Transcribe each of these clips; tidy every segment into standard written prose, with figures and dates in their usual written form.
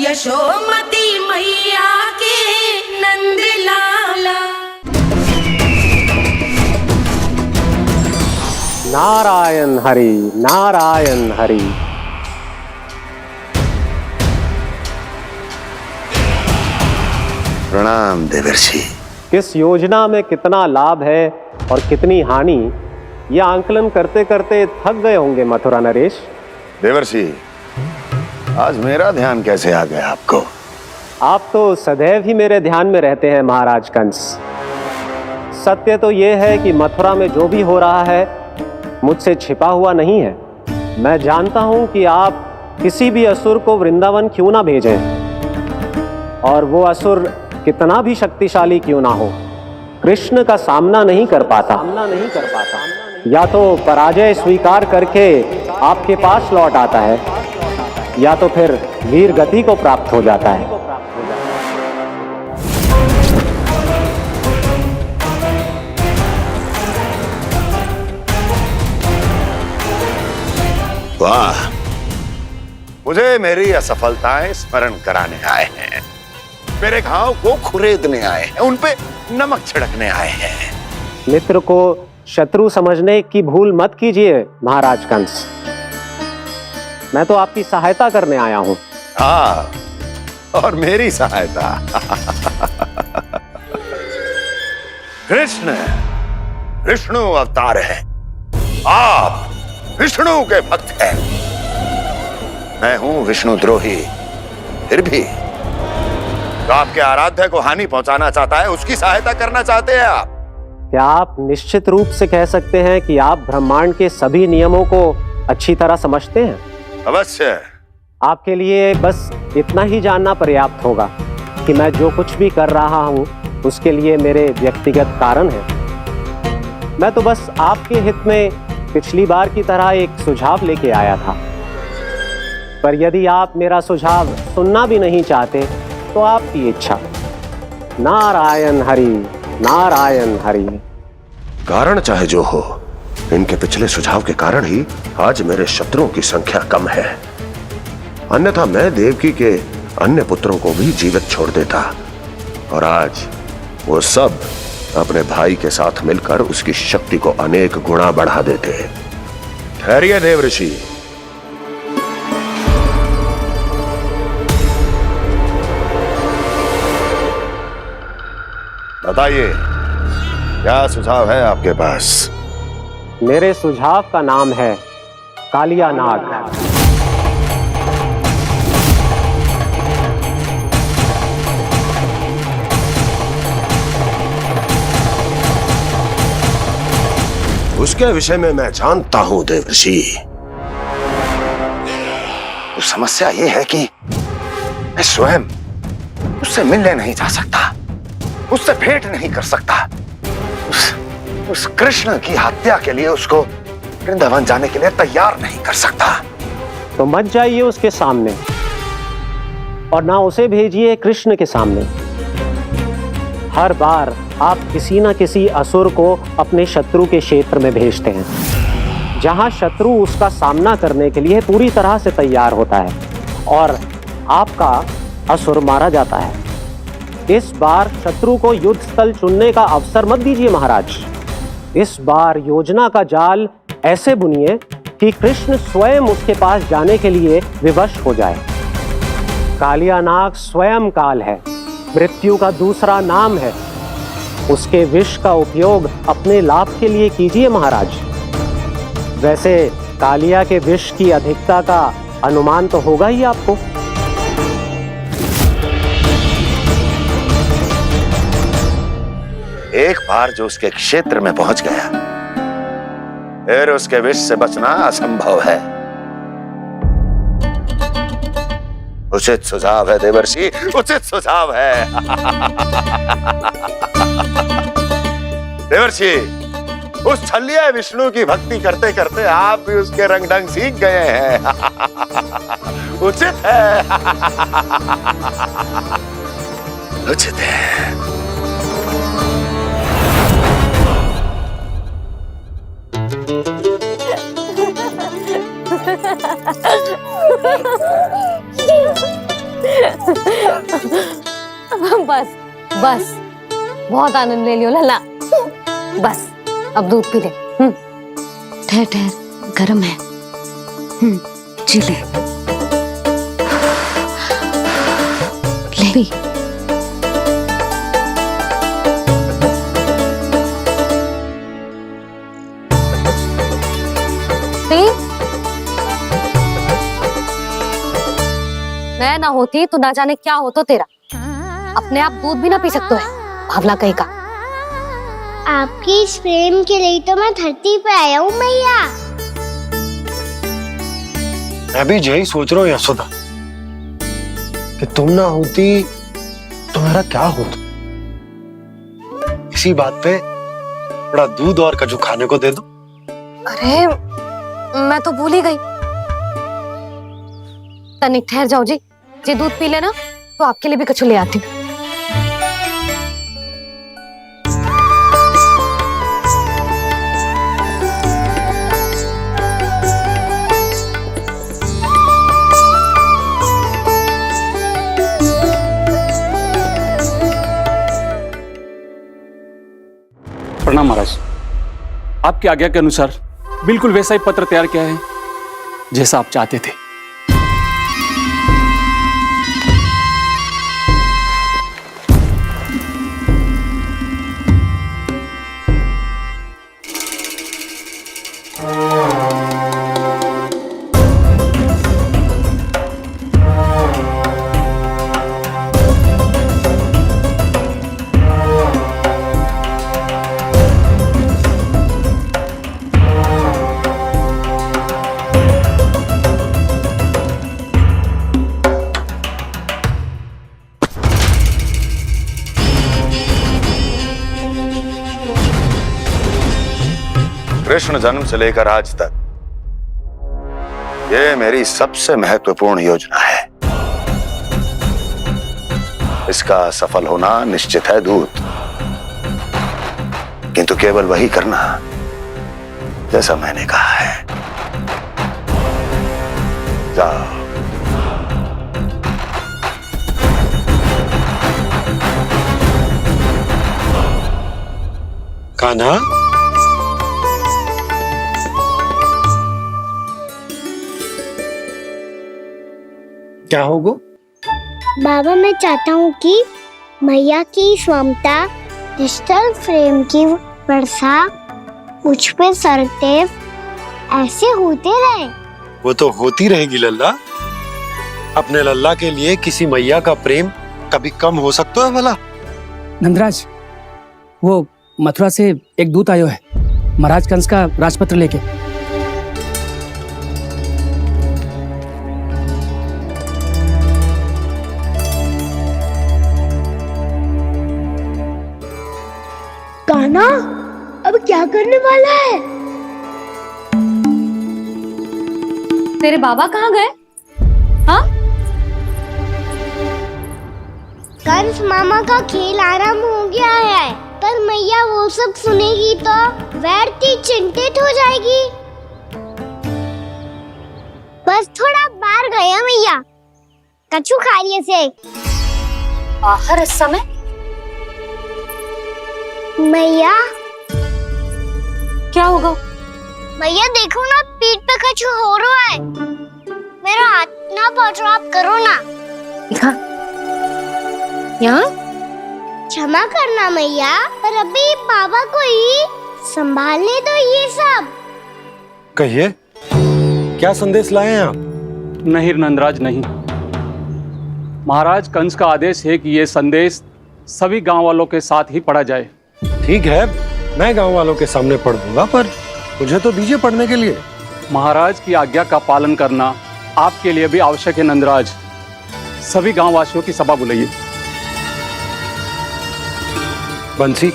यशोमती मैया के नंद लाला। नारायण हरि, नारायण हरि। प्रणाम देवर्षि। किस योजना में कितना लाभ है और कितनी हानि, यह आंकलन करते करते थक गए होंगे मथुरा नरेश। देवर्षि, आज मेरा ध्यान कैसे आ गया आपको? आप तो सदैव ही मेरे ध्यान में रहते हैं महाराज कंस। सत्य तो यह है कि मथुरा में जो भी हो रहा है मुझसे छिपा हुआ नहीं है। मैं जानता हूं कि आप किसी भी असुर को वृंदावन क्यों ना भेजें, और वो असुर कितना भी शक्तिशाली क्यों ना हो, कृष्ण का सामना नहीं कर पाता। या तो पराजय स्वीकार करके आपके पास लौट आता है, या तो फिर वीर गति को प्राप्त हो जाता है। वाह, मुझे मेरी असफलताएं स्मरण कराने आए हैं, मेरे घाव को खुरेदने आए हैं, उन पे नमक छिड़कने आए हैं। मित्र को शत्रु समझने की भूल मत कीजिए महाराज कंस। मैं तो आपकी सहायता करने आया हूं। हाँ, और मेरी सहायता। कृष्ण विष्णु अवतार है, आप विष्णु के भक्त हैं। मैं हूं विष्णु द्रोही, फिर भी तो आपके आराध्य को हानि पहुंचाना चाहता है, उसकी सहायता करना चाहते हैं आप। क्या आप निश्चित रूप से कह सकते हैं कि आप ब्रह्मांड के सभी नियमों को अच्छी तरह समझते हैं? अवश्य। आपके लिए बस इतना ही जानना पर्याप्त होगा कि मैं जो कुछ भी कर रहा हूं उसके लिए मेरे व्यक्तिगत कारण हैं। मैं तो बस आपके हित में पिछली बार की तरह एक सुझाव लेके आया था, पर यदि आप मेरा सुझाव सुनना भी नहीं चाहते तो आपकी इच्छा। नारायण हरि, नारायण हरि। कारण चाहे जो हो, इनके पिछले सुझाव के कारण ही आज मेरे शत्रुओं की संख्या कम है। अन्यथा मैं देवकी के अन्य पुत्रों को भी जीवित छोड़ देता, और आज वो सब अपने भाई के साथ मिलकर उसकी शक्ति को अनेक गुणा बढ़ा देते। ठहरिए देवऋषि। बताइए, क्या सुझाव है आपके पास? मेरे सुझाव का नाम है कालिया नाग। उसके विषय में मैं जानता हूं देवर्षि। तो समस्या यह है कि मैं स्वयं उससे मिलने नहीं जा सकता, उससे भेंट नहीं कर सकता। उस कृष्ण की हत्या के लिए उसको वृंदावन जाने के लिए तैयार नहीं कर सकता। तो मत जाइए उसके सामने, और ना उसे भेजिए कृष्ण के सामने। हर बार आप किसी न किसी असुर को अपने शत्रु के क्षेत्र में भेजते हैं, जहां शत्रु उसका सामना करने के लिए पूरी तरह से तैयार होता है और आपका असुर मारा जाता है। इस बार शत्रु को युद्ध स्थल चुनने का अवसर मत दीजिए महाराज। इस बार योजना का जाल ऐसे बुनिए कि कृष्ण स्वयं उसके पास जाने के लिए विवश हो जाए। कालिया नाग स्वयं काल है, मृत्यु का दूसरा नाम है। उसके विष का उपयोग अपने लाभ के लिए कीजिए महाराज। वैसे कालिया के विष की अधिकता का अनुमान तो होगा ही आपको। एक बार जो उसके क्षेत्र में पहुंच गया, फिर उसके विष से बचना असंभव है। उचित सुझाव है देवर्षि, उचित सुझाव है। देवर्षि, उस छलिया विष्णु की भक्ति करते करते आप भी उसके रंग ढंग सीख गए हैं। उचित है, उचित है। बस बस, बहुत आनंद ले लियो लल्ला। बस अब दूध पी ले। ठहर ठहर, गर्म है। जी ले ले। मैं ना होती तो ना जाने क्या होता तेरा। अपने आप दूध भी ना पी सकते है, भावला कहीं का। आपकी इस प्रेम के लिए तो मैं धरती पे आया हूँ मैया। मैं भी यही सोच रहा हूँ यशोदा कि तुम ना होती तो मेरा क्या होता। इसी बात पे थोड़ा दूध और कजू खाने को दे दो। अरे मैं तो भूल ही गई। तनिक ठहर जाओ जी, जे दूध पी लेना तो आपके लिए भी कछु ले आती हूँ। प्रणाम महाराज। आपकी आज्ञा के अनुसार बिल्कुल वैसा ही पत्र तैयार किया है जैसा आप चाहते थे। कृष्ण जन्म से लेकर आज तक ये मेरी सबसे महत्वपूर्ण योजना है। इसका सफल होना निश्चित है दूत, किंतु केवल वही करना जैसा मैंने कहा है। जाओ। कान्हा, क्या होगा? बाबा मैं चाहता हूँ कि मैया की स्वमता क्रिस्टल फ्रेम की वर्षा मुझ पे सरतेव ऐसे होते रहे। वो तो होती रहेगी लल्ला। अपने लल्ला के लिए किसी मैया का प्रेम कभी कम हो सकता है भला? नंदराज, वो मथुरा से एक दूत आयो है महाराज कंस का राजपत्र लेके। कान्हा अब क्या करने वाला है? तेरे बाबा कहाँ गए? हाँ? कंस मामा का खेल आरंभ हो गया है, पर मैया वो सब सुनेगी तो व्यर्थ चिंतित हो जाएगी। बस थोड़ा बाहर गया मैया, कछु खा रही से। बाहर इस समय? मैया क्या होगा? मैया देखो ना, पीठ पे कुछ हो रहा है। मेरा हाथ ना पकड़ो, आप करो ना। दिखा। यहाँ? क्षमा करना मैया, पर अभी बाबा को ही संभालने दो ये सब। कहिए, क्या संदेश लाए हैं आप? नहीं नंदराज नहीं। महाराज कंस का आदेश है कि यह संदेश सभी गांव वालों के साथ ही पढ़ा जाए। ठीक है, मैं गांव वालों के सामने पढ़ दूंगा, पर मुझे तो दीजिए पढ़ने के लिए। महाराज की आज्ञा का पालन करना आपके लिए भी आवश्यक है नंदराज। सभी गांव वासियों की सभा बुलाइए। बंसी,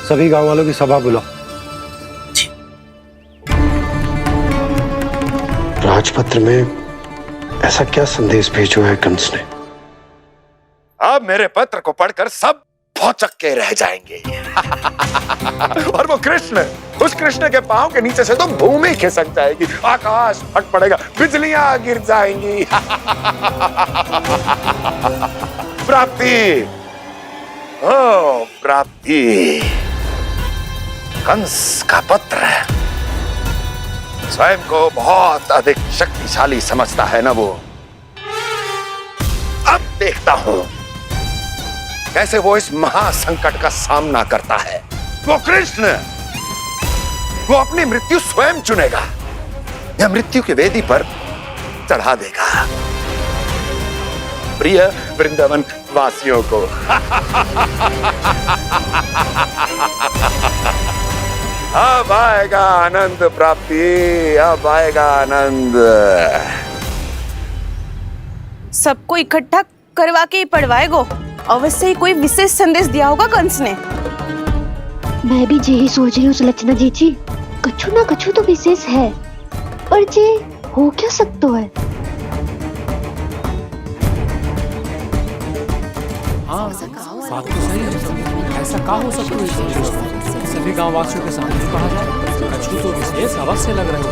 सभी गांव वालों की सभा बुलाओ। राजपत्र में ऐसा क्या संदेश भेजो है कंस ने? अब मेरे पत्र को पढ़कर सब भौचक्के रह जाएंगे। और वो कृष्ण, उस कृष्ण के पांव के नीचे से तो भूमि खिसक जाएगी, आकाश फट पड़ेगा, बिजलियां गिर जाएंगी। प्राप्ति, ओ प्राप्ति, कंस का पुत्र स्वयं को बहुत अधिक शक्तिशाली समझता है ना वो। अब देखता हूं कैसे वो इस महासंकट का सामना करता है। वो कृष्ण, वो अपनी मृत्यु स्वयं चुनेगा या मृत्यु की वेदी पर चढ़ा देगा प्रिय वृंदावन वासियों को। अब आएगा आनंद प्राप्ति, अब आएगा आनंद। सबको इकट्ठा करवा के ही पढ़वाएगो। अवश्य ही कोई विशेष संदेश दिया होगा कंस ने। मैं भी यही सोच रही हूँ सुलक्षणा जी, कछु ना कछु तो विशेष है, पर जे हो क्या सकता है? हाँ, बात तो सही है। ऐसा क्या हो सकता है? सभी गांव वासियों के सामने कहा जाए, कछु तो विशेष अवश्य लग रहे हो।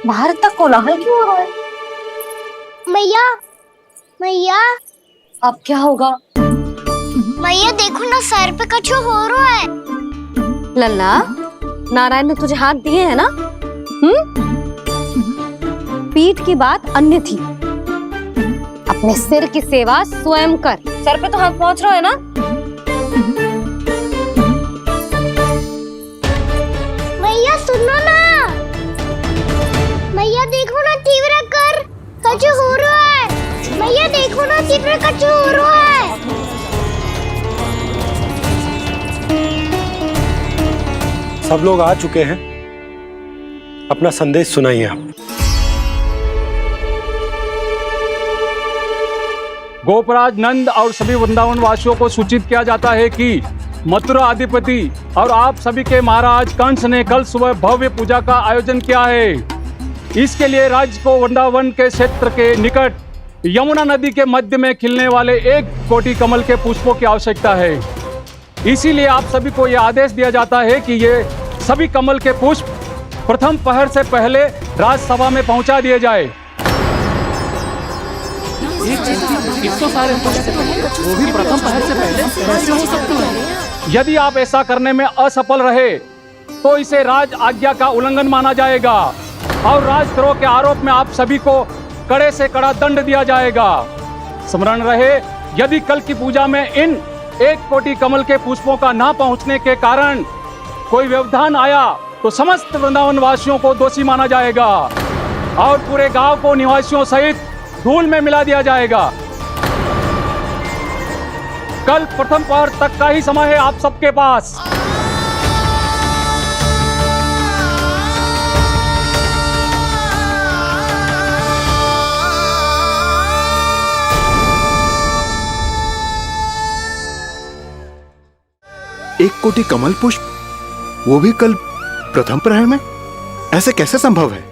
बाहर तक कोलाहल क्यों हो रहा है? मैया, मैया, अब क्या होगा? मैया देखो ना, सर पे कछु हो रहा है। लल्ला, नारायण ने तुझे हाथ दिए हैं ना? पीठ की बात अन्य थी। अपने सिर की सेवा स्वयं कर। सर पे तो हाथ पहुंच रहा है ना? मैया सुनो ना, मैया देखो ना, तीव्र कर कछु हो रहा है। मैया देखो ना, तीव्र कछु हो रहा है। सब लोग आ चुके हैं, अपना संदेश सुनाइए आप। गोपराज नंद और सभी वृंदावन वासियों को सूचित किया जाता है कि मथुरा अधिपति और आप सभी के महाराज कंस ने कल सुबह भव्य पूजा का आयोजन किया है। इसके लिए राज्य को वृंदावन के क्षेत्र के निकट यमुना नदी के मध्य में खिलने वाले 1 कोटि कमल के पुष्पों की आवश्यकता है। इसीलिए आप सभी को यह आदेश दिया जाता है कि ये सभी कमल के पुष्प प्रथम पहर से पहले राजसभा में पहुंचा दिए जाए। तो सारे वो भी प्रथम पहर से पहले कैसे हो सकते हैं? यदि आप ऐसा करने में असफल रहे तो इसे राज आज्ञा का उल्लंघन माना जाएगा और राजद्रोह के आरोप में आप सभी को कड़े से कड़ा दंड दिया जाएगा। स्मरण रहे, यदि कल की पूजा में इन 1 कोटि कमल के पुष्पों का ना पहुंचने के कारण कोई व्यवधान आया तो समस्त वृंदावन वासियों को दोषी माना जाएगा और पूरे गांव को निवासियों सहित धूल में मिला दिया जाएगा। कल प्रथम पहर तक का ही समय है आप सबके पास। एक कोटि कमल पुष्प, वो भी कल प्रथम प्रहर में? ऐसे कैसे संभव है?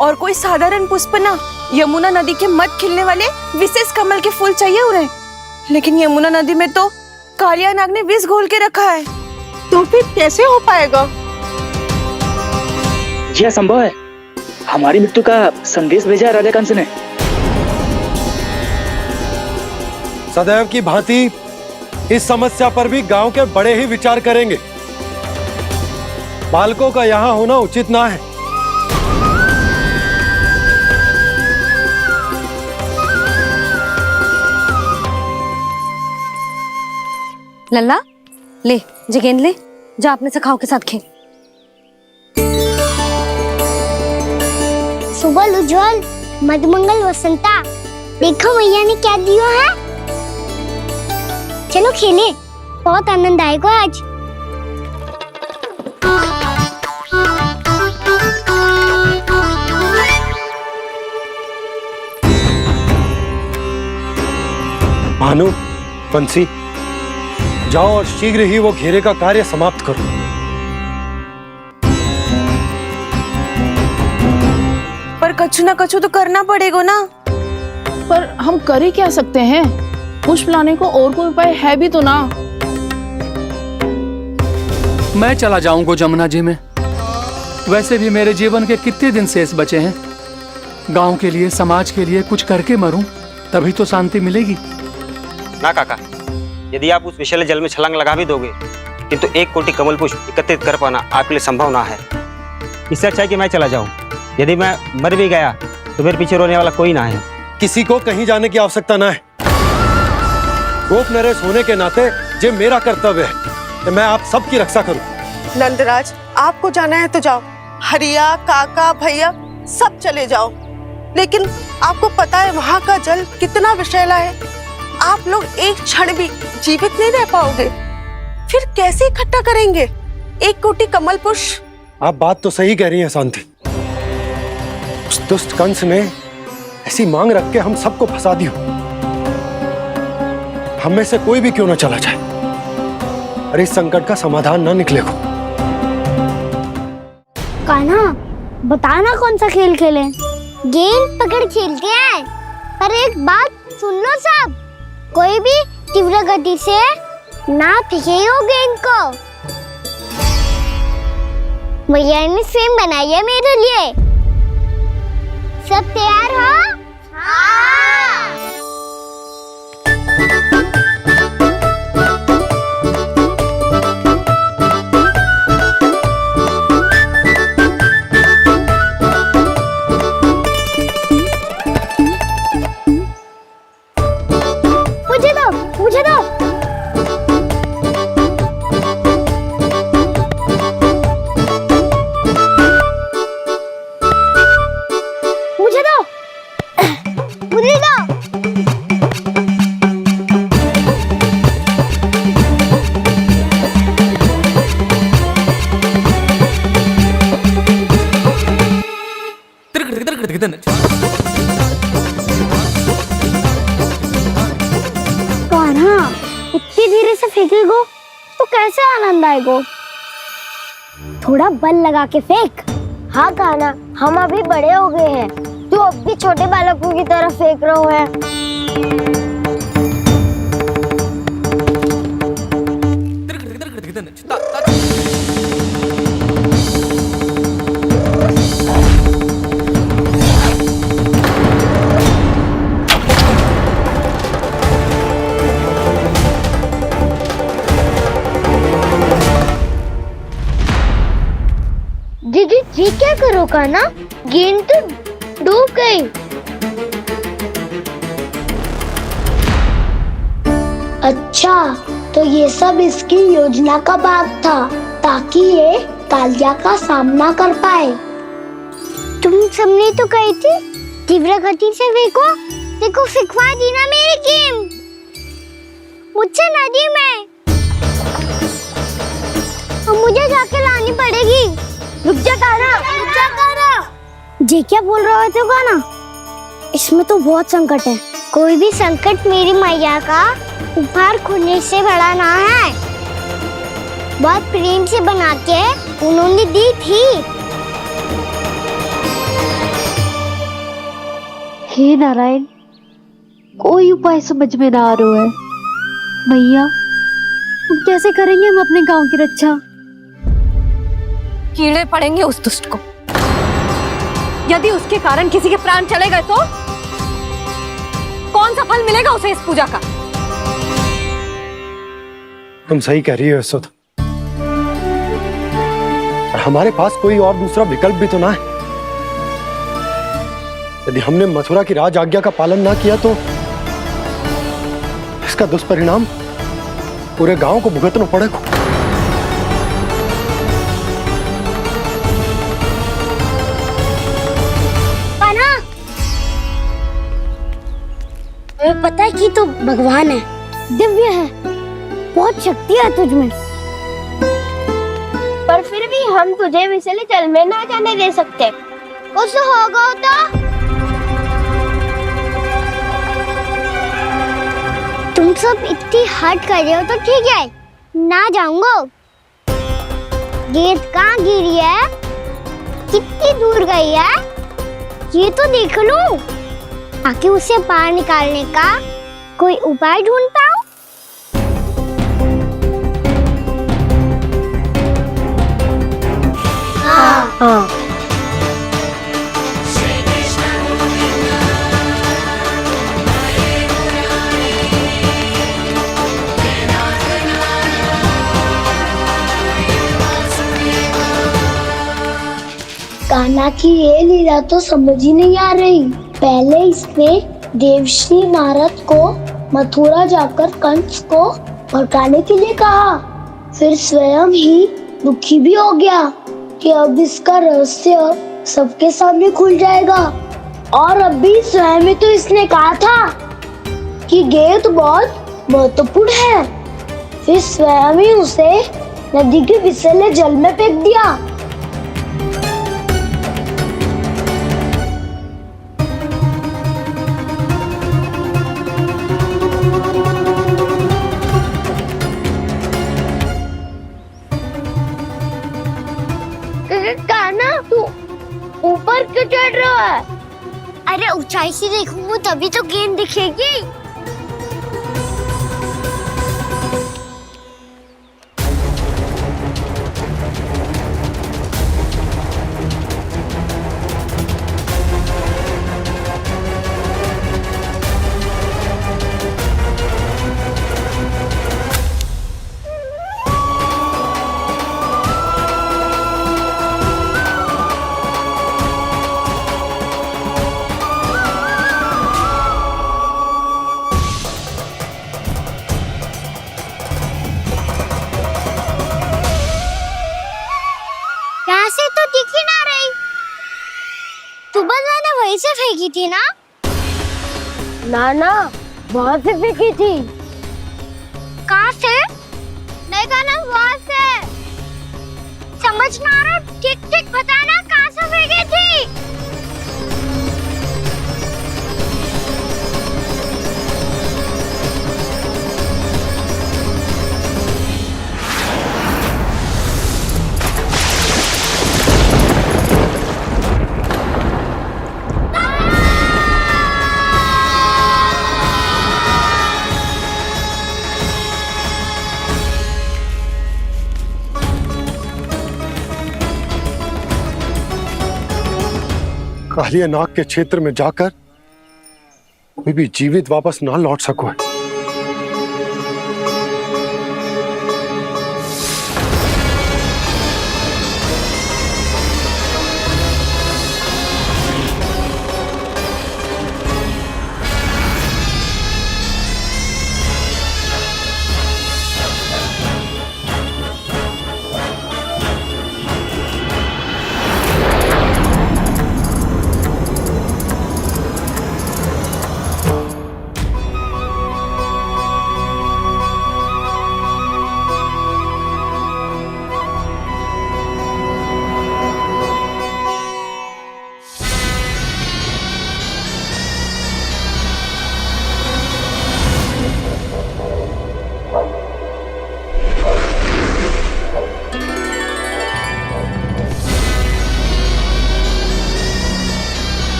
और कोई साधारण पुष्प ना, यमुना नदी के मध्य खिलने वाले विशेष कमल के फूल चाहिए उन्हें। लेकिन यमुना नदी में तो कालिया नाग ने विष घोल के रखा है, तो फिर कैसे हो पाएगा? यह असंभव है। हमारी मृत्यु का संदेश भेजा है राजा कंस ने। सदैव की भांति इस समस्या पर भी गांव के बड़े ही विचार करेंगे। बालकों का यहाँ होना उचित ना है। लल्ला, ले जे गेंद ले, जा अपने सखाओं के साथ खेल। सुबल उज्जवल मधुमंगल वसंता, देखो मैया ने क्या दिया है। चलो खेले, बहुत आनंद आएगा आज। भानु, बंसी, जाओ और शीघ्र ही वो घेरे का कार्य समाप्त करो। पर कछु ना कछु तो करना पड़ेगा ना। पर हम कर ही क्या सकते हैं? पुष्प लाने को और कोई उपाय है भी तो ना? मैं चला जाऊंगा जमुना जी में। वैसे भी मेरे जीवन के कितने दिन शेष बचे हैं। गांव के लिए, समाज के लिए कुछ करके मरूं, तभी तो शांति मिलेगी। ना काका, यदि आप उस विषैले जल में छलांग लगा भी दोगे, किंतु 1 कोटि कमल पुष्प एकत्रित कर पाना आपके लिए संभव ना है। इससे अच्छा है कि मैं चला जाऊं। यदि मैं मर भी गया तो मेरे पीछे रोने वाला कोई ना है। किसी को कहीं जाने की आवश्यकता ना है। गोप नरेश होने के नाते ये मेरा कर्तव्य है कि मैं आप सबकी रक्षा करूं। नंदराज, आपको जाना है तो जाओ। हरिया, काका, भैया सब चले जाओ। लेकिन आपको पता है वहाँ का जल कितना विषैला है। आप लोग एक क्षण भी जीवित नहीं रह पाओगे। फिर कैसे इकट्ठा करेंगे 1 कोटि कमल पुष्प? आप बात तो सही कह रही हैं शांति। उस दुष्ट कंस ने ऐसी मांग रख के हम सबको फंसा दिया। हम में से कोई भी क्यों ना चला जाए और इस संकट का समाधान ना निकले को। कान्हा, बताना कौन सा खेल खेलें? गेंद पकड़ खेलते हैं। पर एक बात सुन लो सब, कोई भी तीव्र गति से ना फेंकेगा गेंद को। भैया ने फ्रेम बनाई है मेरे लिए। सब तैयार हो? हाँ। मुझे दो, मुझे दो। मुझे दो, मुझे दो। कान्हा, इतनी धीरे से फेंकेगो तो कैसे आनंद आएगो? थोड़ा बल लगा के फेंक। हाँ कान्हा, हम अभी बड़े हो गए हैं, तू अब भी छोटे बालकों की तरह फेंक रहे हो है। दीदी जी क्या करो कान्हा? गेंद तो डूब गई। अच्छा, तो ये सब इसकी योजना का भाग था ताकि ये कालिया का सामना कर पाए। तुम सबने तो कही थी तीव्र गति से फेंको। देखो फिकवा दी ना मेरी गेम मुझसे नदी में। अब मुझे जाके लानी पड़ेगी। रुक जा कान्हा, रुक जा कान्हा। जी क्या बोल रहे थे कान्हा? इसमें तो बहुत संकट है। कोई भी संकट मेरी मैया का उपहार खोने से बड़ा ना है। बहुत प्रेम से बना के उन्होंने दी थी। हे नारायण, कोई उपाय समझ में ना आ रहा है। मैया, हम कैसे करेंगे हम अपने गांव की रक्षा? कीड़े पड़ेंगे उस दुष्ट को। यदि उसके कारण किसी के प्राण चले गए तो कौन सा फल मिलेगा उसे इस पूजा का? तुम सही कह रही हो यशोदा। और हमारे पास कोई और दूसरा विकल्प भी तो ना है। यदि हमने मथुरा की राज आज्ञा का पालन ना किया तो इसका दुष्परिणाम पूरे गांव को भुगतना पड़ेगा। कान्हा, तुम्हें पता है कि तू भगवान है, दिव्य है, बहुत शक्ति है तुझ में। पर फिर भी हम तुझे विषैले जल में ना जाने दे सकते। कुछ होगा तो तुम सब इतनी हट कर रहे हो तो ठीक है, ना जाऊंगा। गेंद कहाँ गिरी है, कितनी दूर गई है, ये तो देख लूं। आके उसे बाहर निकालने का कोई उपाय ढूंढता हूँ। हाँ। कान्हा की ये लीला तो समझ ही नहीं आ रही। पहले इसने देवश्री नारद को मथुरा जाकर कंस को भड़काने के लिए कहा, फिर स्वयं ही दुखी भी हो गया कि अब इसका रहस्य सबके सामने खुल जाएगा। और अभी स्वयं ही तो इसने कहा था कि गेट बहुत महत्वपूर्ण है, फिर स्वयं ही उसे नदी के विषैले जल में फेंक दिया। कान्हा, तू ऊपर क्यों चढ़ रहा है? अरे ऊंचाई से देखूंगा तभी तो गेंद दिखेगी। वहीं से फेंकी थी ना? ना वहाँ से फेंकी थी। कहाँ से? नहीं कहना वहाँ से। समझ में आ रहा? ठीक बताना कहाँ से फेंकी थी? कालिया नाग के क्षेत्र में जाकर कोई भी जीवित वापस ना लौट सको।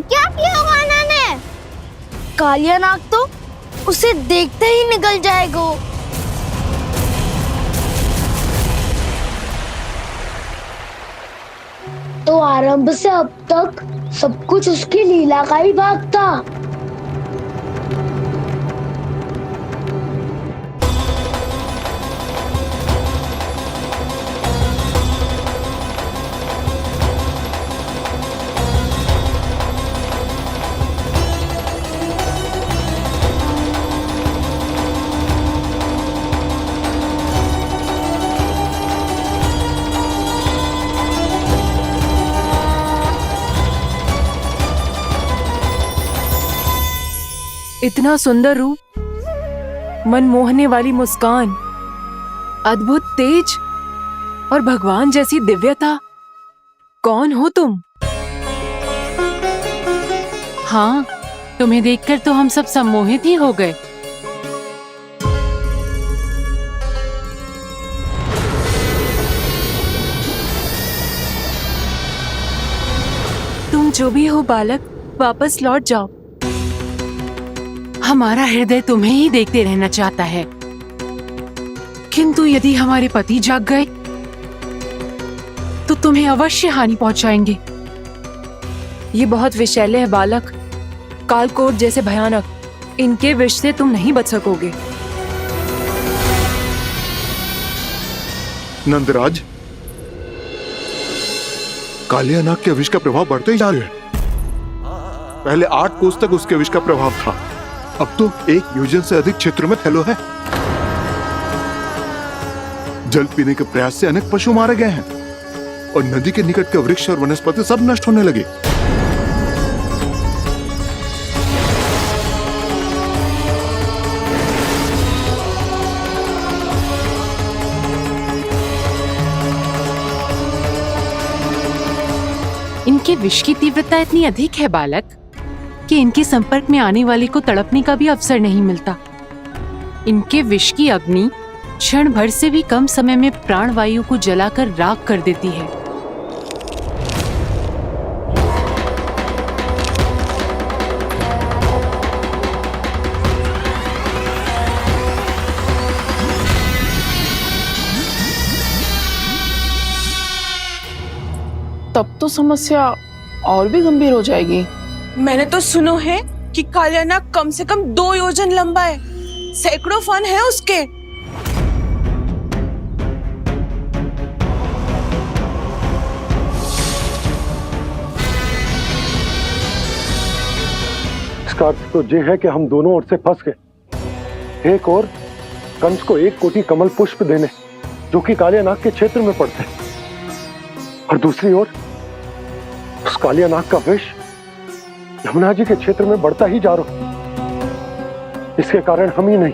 क्या किया कान्हा ने? कालिया नाग तो उसे देखते ही निकल जाएगा। तो आरंभ से अब तक सब कुछ उसकी लीला का ही भाग था। इतना सुंदर रूप, मनमोहने वाली मुस्कान, अद्भुत तेज और भगवान जैसी दिव्यता। कौन हो तुम? हाँ, तुम्हें देखकर तो हम सब सम्मोहित ही हो गए। तुम जो भी हो बालक, वापस लौट जाओ। हमारा हृदय तुम्हें ही देखते रहना चाहता है, किंतु यदि हमारे पति जाग गए तो तुम्हें अवश्य हानि पहुंचाएंगे। ये बहुत विषैले है बालक, कालकोट जैसे भयानक। इनके विष से तुम नहीं बच सकोगे। नंदराज, कालिया नाग के विष का प्रभाव बढ़ते ही जा रहा है। पहले 8 कोस तक उसके विष का प्रभाव था, अब तो 1 योजन से अधिक क्षेत्र में फैलो है। जल पीने के प्रयास से अनेक पशु मारे गए हैं और नदी के निकट के वृक्ष और वनस्पति सब नष्ट होने लगे। इनके विष की तीव्रता इतनी अधिक है बालक कि इनके संपर्क में आने वाले को तड़पने का भी अवसर नहीं मिलता। इनके विष की अग्नि क्षण भर से भी कम समय में प्राणवायु को जलाकर राख कर देती है। तब तो समस्या और भी गंभीर हो जाएगी। मैंने तो सुनो है कि कालिया नाग कम से कम 2 योजन लंबा है, सैकड़ों फन है उसके। इसका अर्थ तो ये है कि हम दोनों ओर से फंस गए। एक और कंस को 1 कोटि कमल पुष्प देने, जो कि कालिया नाग के क्षेत्र में पड़ते हैं, और दूसरी ओर उस कालिया नाग का विष यमुना जी के क्षेत्र में बढ़ता ही जा रहा। इसके कारण हम ही नहीं,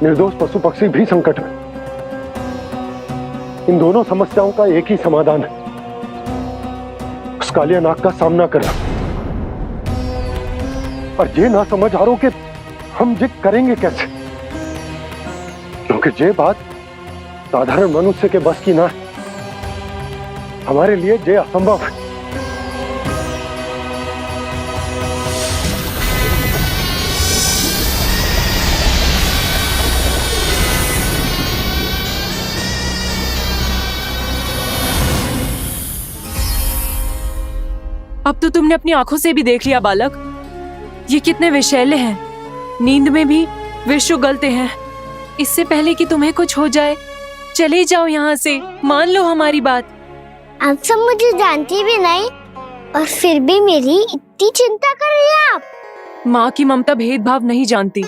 निर्दोष पशु पक्षी भी संकट में। इन दोनों समस्याओं का एक ही समाधान है, उस कालिया नाग का सामना करना। और ये ना समझ आ रहा कि हम ये करेंगे कैसे, क्योंकि ये बात साधारण मनुष्य के बस की ना है। हमारे लिए ये असंभव है। अब तो तुमने अपनी आंखों से भी देख लिया बालक, ये कितने विषैले हैं। नींद में भी विष उगलते हैं। इससे पहले कि तुम्हें कुछ हो जाए, चले जाओ यहाँ से, मान लो हमारी बात। आप सब मुझे जानती भी नहीं और फिर भी मेरी इतनी चिंता कर रही हैं आप। माँ की ममता भेदभाव नहीं जानती।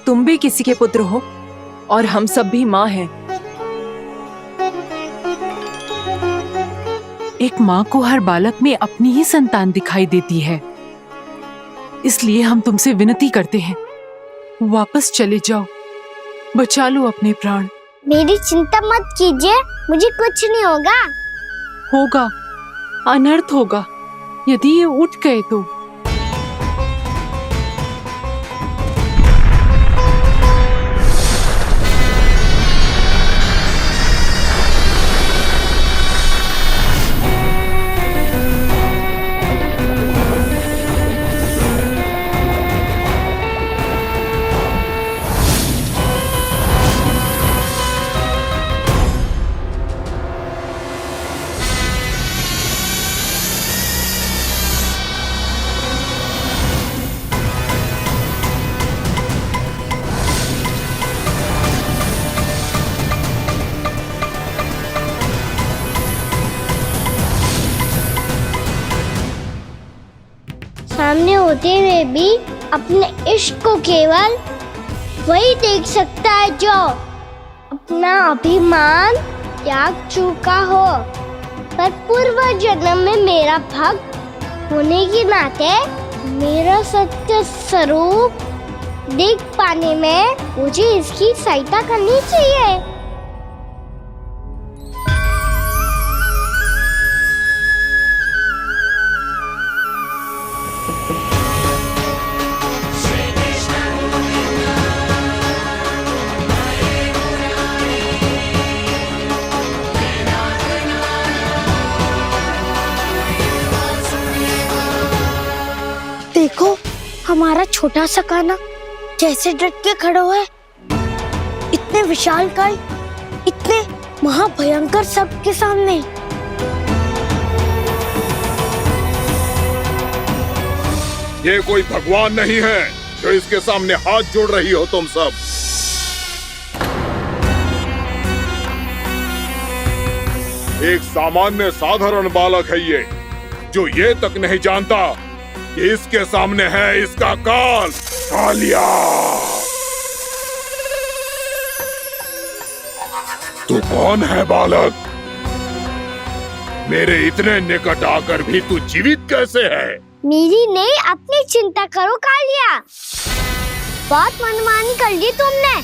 तुम भी किसी के पुत्र हो और हम सब भी माँ हैं। एक माँ को हर बालक में अपनी ही संतान दिखाई देती है, इसलिए हम तुमसे विनती करते हैं, वापस चले जाओ, बचा लो अपने प्राण। मेरी चिंता मत कीजिए, मुझे कुछ नहीं होगा। होगा, अनर्थ होगा यदि ये उठ गए तो। सामने होते हुए भी अपने इश्क को केवल वही देख सकता है जो अपना अभिमान त्याग चुका हो। पर पूर्व जन्म में मेरा भक्त होने के नाते मेरा सत्य स्वरूप देख पाने में मुझे इसकी सहायता करनी चाहिए। देखो हमारा छोटा सा कान्हा कैसे डट के खड़ा है, इतने विशालकाय, इतने महाभयंकर सबके सामने। ये कोई भगवान नहीं है जो इसके सामने हाथ जोड़ रही हो तुम सब। एक सामान्य साधारण बालक है ये, जो ये तक नहीं जानता कि इसके सामने है इसका काल, कालिया। तू कौन है बालक? मेरे इतने निकट आकर भी तू जीवित कैसे है? मेरी नहीं, अपनी चिंता करो कालिया। बहुत मनमानी कर ली तुमने।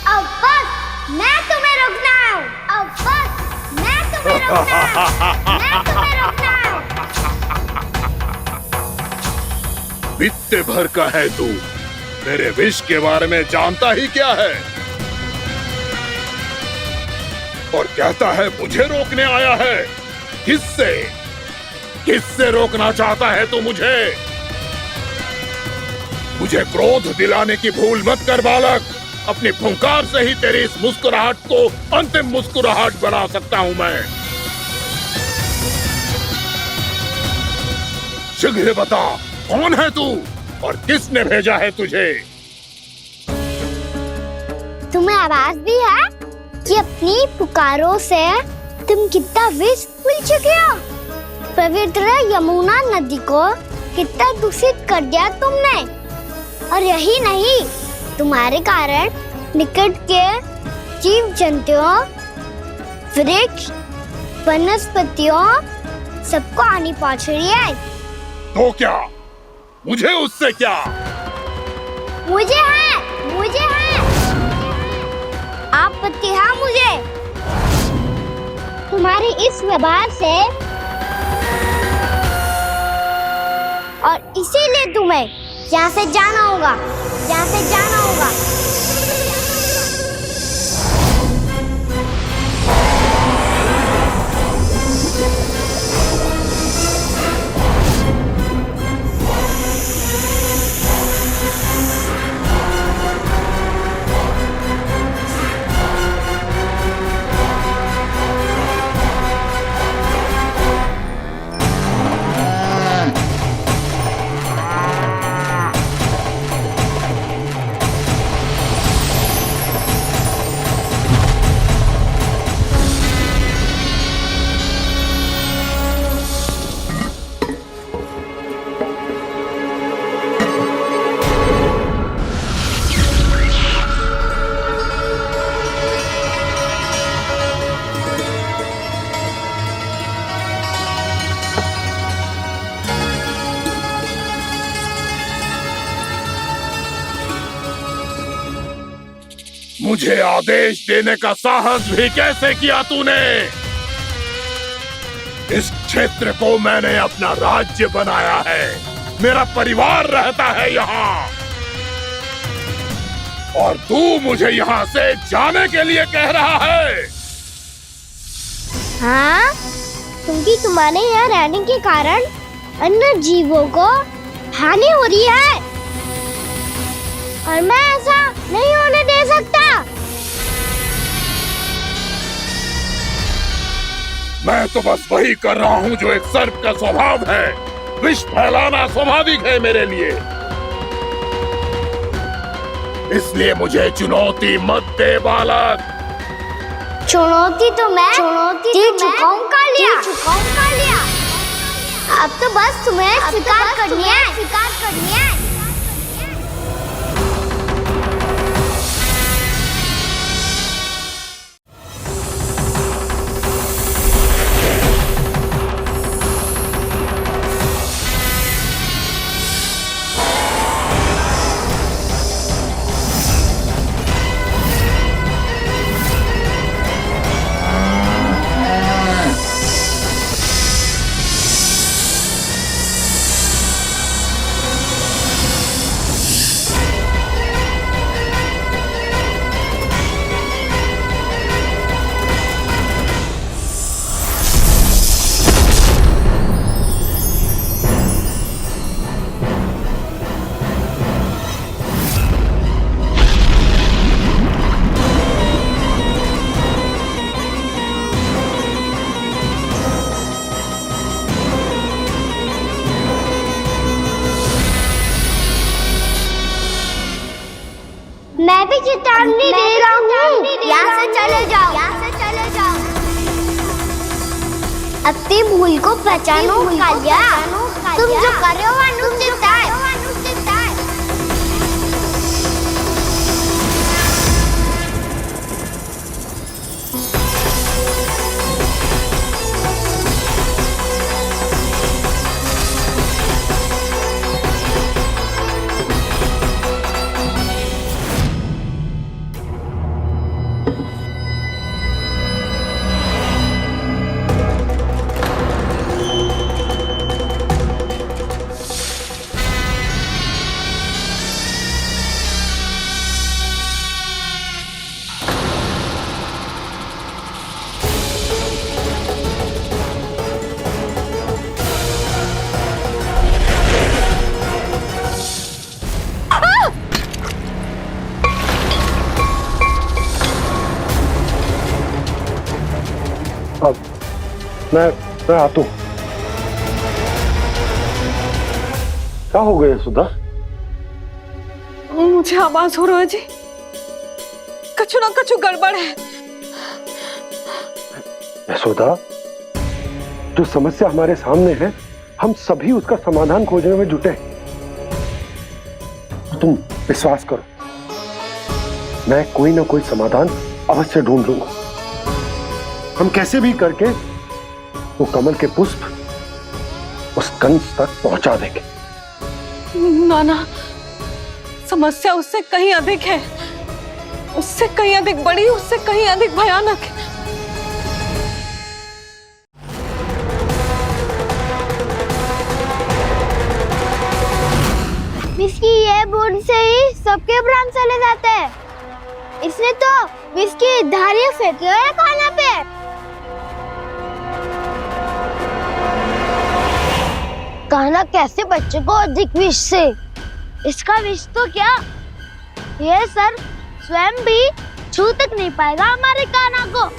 अब बस मैं तुम्हें रोकना हूँ। अब बस मैं तुम्हें रोकना हूँ। मैं तुम्हें रोकना हूँ। बित्ते भर का है तू, मेरे विष के बारे में जानता ही क्या है? और कहता है मुझे रोकने आया है। किससे? किससे रोकना चाहता है तू मुझे? मुझे क्रोध दिलाने की भूल मत कर बालक। अपनी फुंकार से ही तेरी इस मुस्कुराहट को अंतिम मुस्कुराहट बना सकता हूं मैं। शीघ्र बता, कौन है तू और किसने भेजा है तुझे? तुम्हें आवाज भी है कि अपनी पुकारों से तुम कितना विष भूल चुके हो। पवित्र यमुना नदी को कितना दूषित कर दिया तुमने। और यही नहीं, तुम्हारे कारण निकट के जीव जंतुओं, वृक्ष, वनस्पतियों सबको हानि पहुंच रही है। तो क्या? मुझे उससे क्या? मुझे है आपत्ति है मुझे तुम्हारे इस व्यवहार से, और इसीलिए तुम्हें यहाँ से जाना होगा। यहाँ से जाना होगा। मुझे आदेश देने का साहस भी कैसे किया तूने? इस क्षेत्र को मैंने अपना राज्य बनाया है। मेरा परिवार रहता है यहाँ, और तू मुझे यहाँ से जाने के लिए कह रहा है? हाँ, क्योंकि तुम्हारे यहाँ रहने के कारण अन्य जीवों को हानि हो रही है, और मैं ऐसा नहीं होने दे सकता। मैं तो बस वही कर रहा हूँ जो एक सर्प का स्वभाव है। विष फैलाना स्वाभाविक है मेरे लिए, इसलिए मुझे चुनौती मत दे बालक। चुनौती तो मैं दे चुका हूँ कालिया। अब तो बस तुम्हें स्वीकार करनी है। चेतावनी दे रहा हूँ, यहाँ से चले जाओ, अपनी भूल को पहचानो कालिया, तुम जो कर रहे हो अनुचित है। अब मैं आता हूँ। क्या हो गया सुधा? मुझे आवाज हो रहा है जी, कछु ना कछु गड़बड़ है। यशोदा, जो समस्या हमारे सामने है, हम सभी उसका समाधान खोजने में जुटे हैं। तुम विश्वास करो, मैं कोई ना कोई समाधान अवश्य ढूंढ लूंगा। हम कैसे भी करके वो कमल के पुष्प उस कंस तक पहुंचा देंगे। नाना, समस्या उससे कहीं अधिक है, उससे कहीं अधिक बड़ी, उससे कहीं अधिक भयानक है। विस्की ये बूंद से ही सबके प्राण चले जाते हैं। इसने तो विस्की धारियां फेंके हुए खाना पे। कान्हा कैसे बच्चे को अधिक विष से? इसका विष तो क्या, ये सर स्वयं भी छू तक नहीं पाएगा हमारे कान्हा को।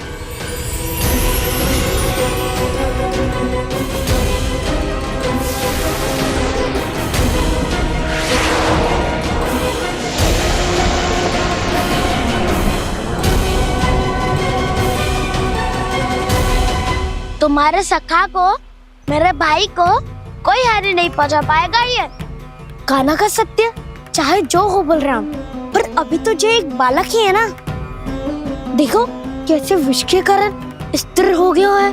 तुम्हारे सखा को, मेरे भाई को कोई हानि नहीं पहुंचा पाएगा। ये कान्हा का सत्य चाहे जो हो बलराम, पर अभी तो जो एक बालक ही है ना। देखो कैसे विष के कारण स्थिर हो गया है।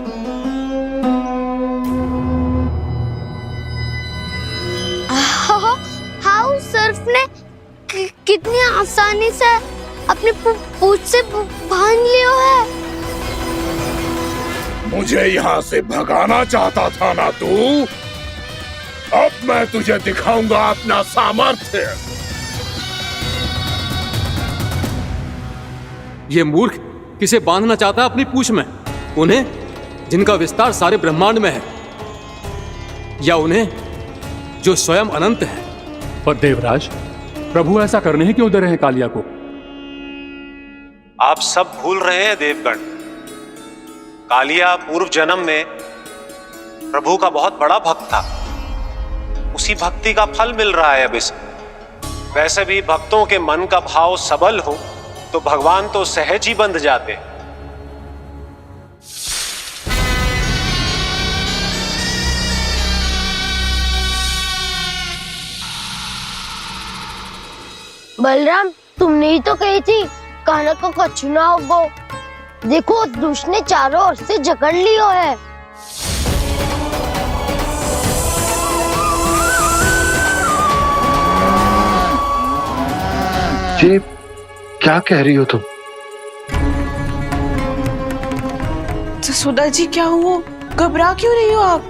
हाउ सर्फ ने कितनी आसानी से अपनी पूंछ से बांध लिया है। मुझे यहाँ से भगाना चाहता था ना तू? अब मैं तुझे दिखाऊंगा अपना सामर्थ्य। ये मूर्ख किसे बांधना चाहता है अपनी पूंछ में? उन्हें जिनका विस्तार सारे ब्रह्मांड में है, या उन्हें जो स्वयं अनंत है? पर देवराज, प्रभु ऐसा करने ही क्यों दे रहे हैं कालिया को? आप सब भूल रहे हैं देवगण, कालिया पूर्व जन्म में प्रभु का बहुत बड़ा भक्त था। उसी भक्ति का फल मिल रहा है अब इसे। वैसे भी भक्तों के मन का भाव सबल हो तो भगवान तो सहज ही बंध जाते। बलराम, तुमने ही तो कही थी कान्हा को कछु ना होगो। देखो दुष्ट ने चारों ओर से जकड़ लियो है। ये क्या कह रही हो तुम? सुधा जी, क्या हुआ? घबरा क्यों रही हो आप?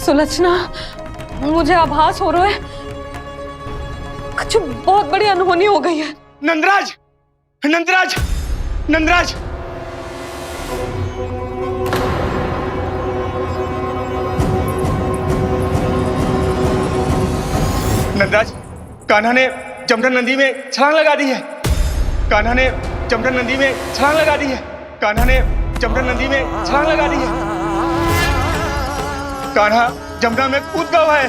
सुलक्षणा, मुझे आभास हो रहा है कुछ बहुत बड़ी अनहोनी हो गई है। नंदराज, नंदराज, नंदराज! नंदराज, कान्हा ने जमदग्नि नदी में छलांग लगा दी है। कान्हा ने जमदग्नि नदी में छलांग लगा दी है। कान्हा ने जमदग्नि नदी में छलांग लगा दी है। कान्हा जमुना में कूद गया है।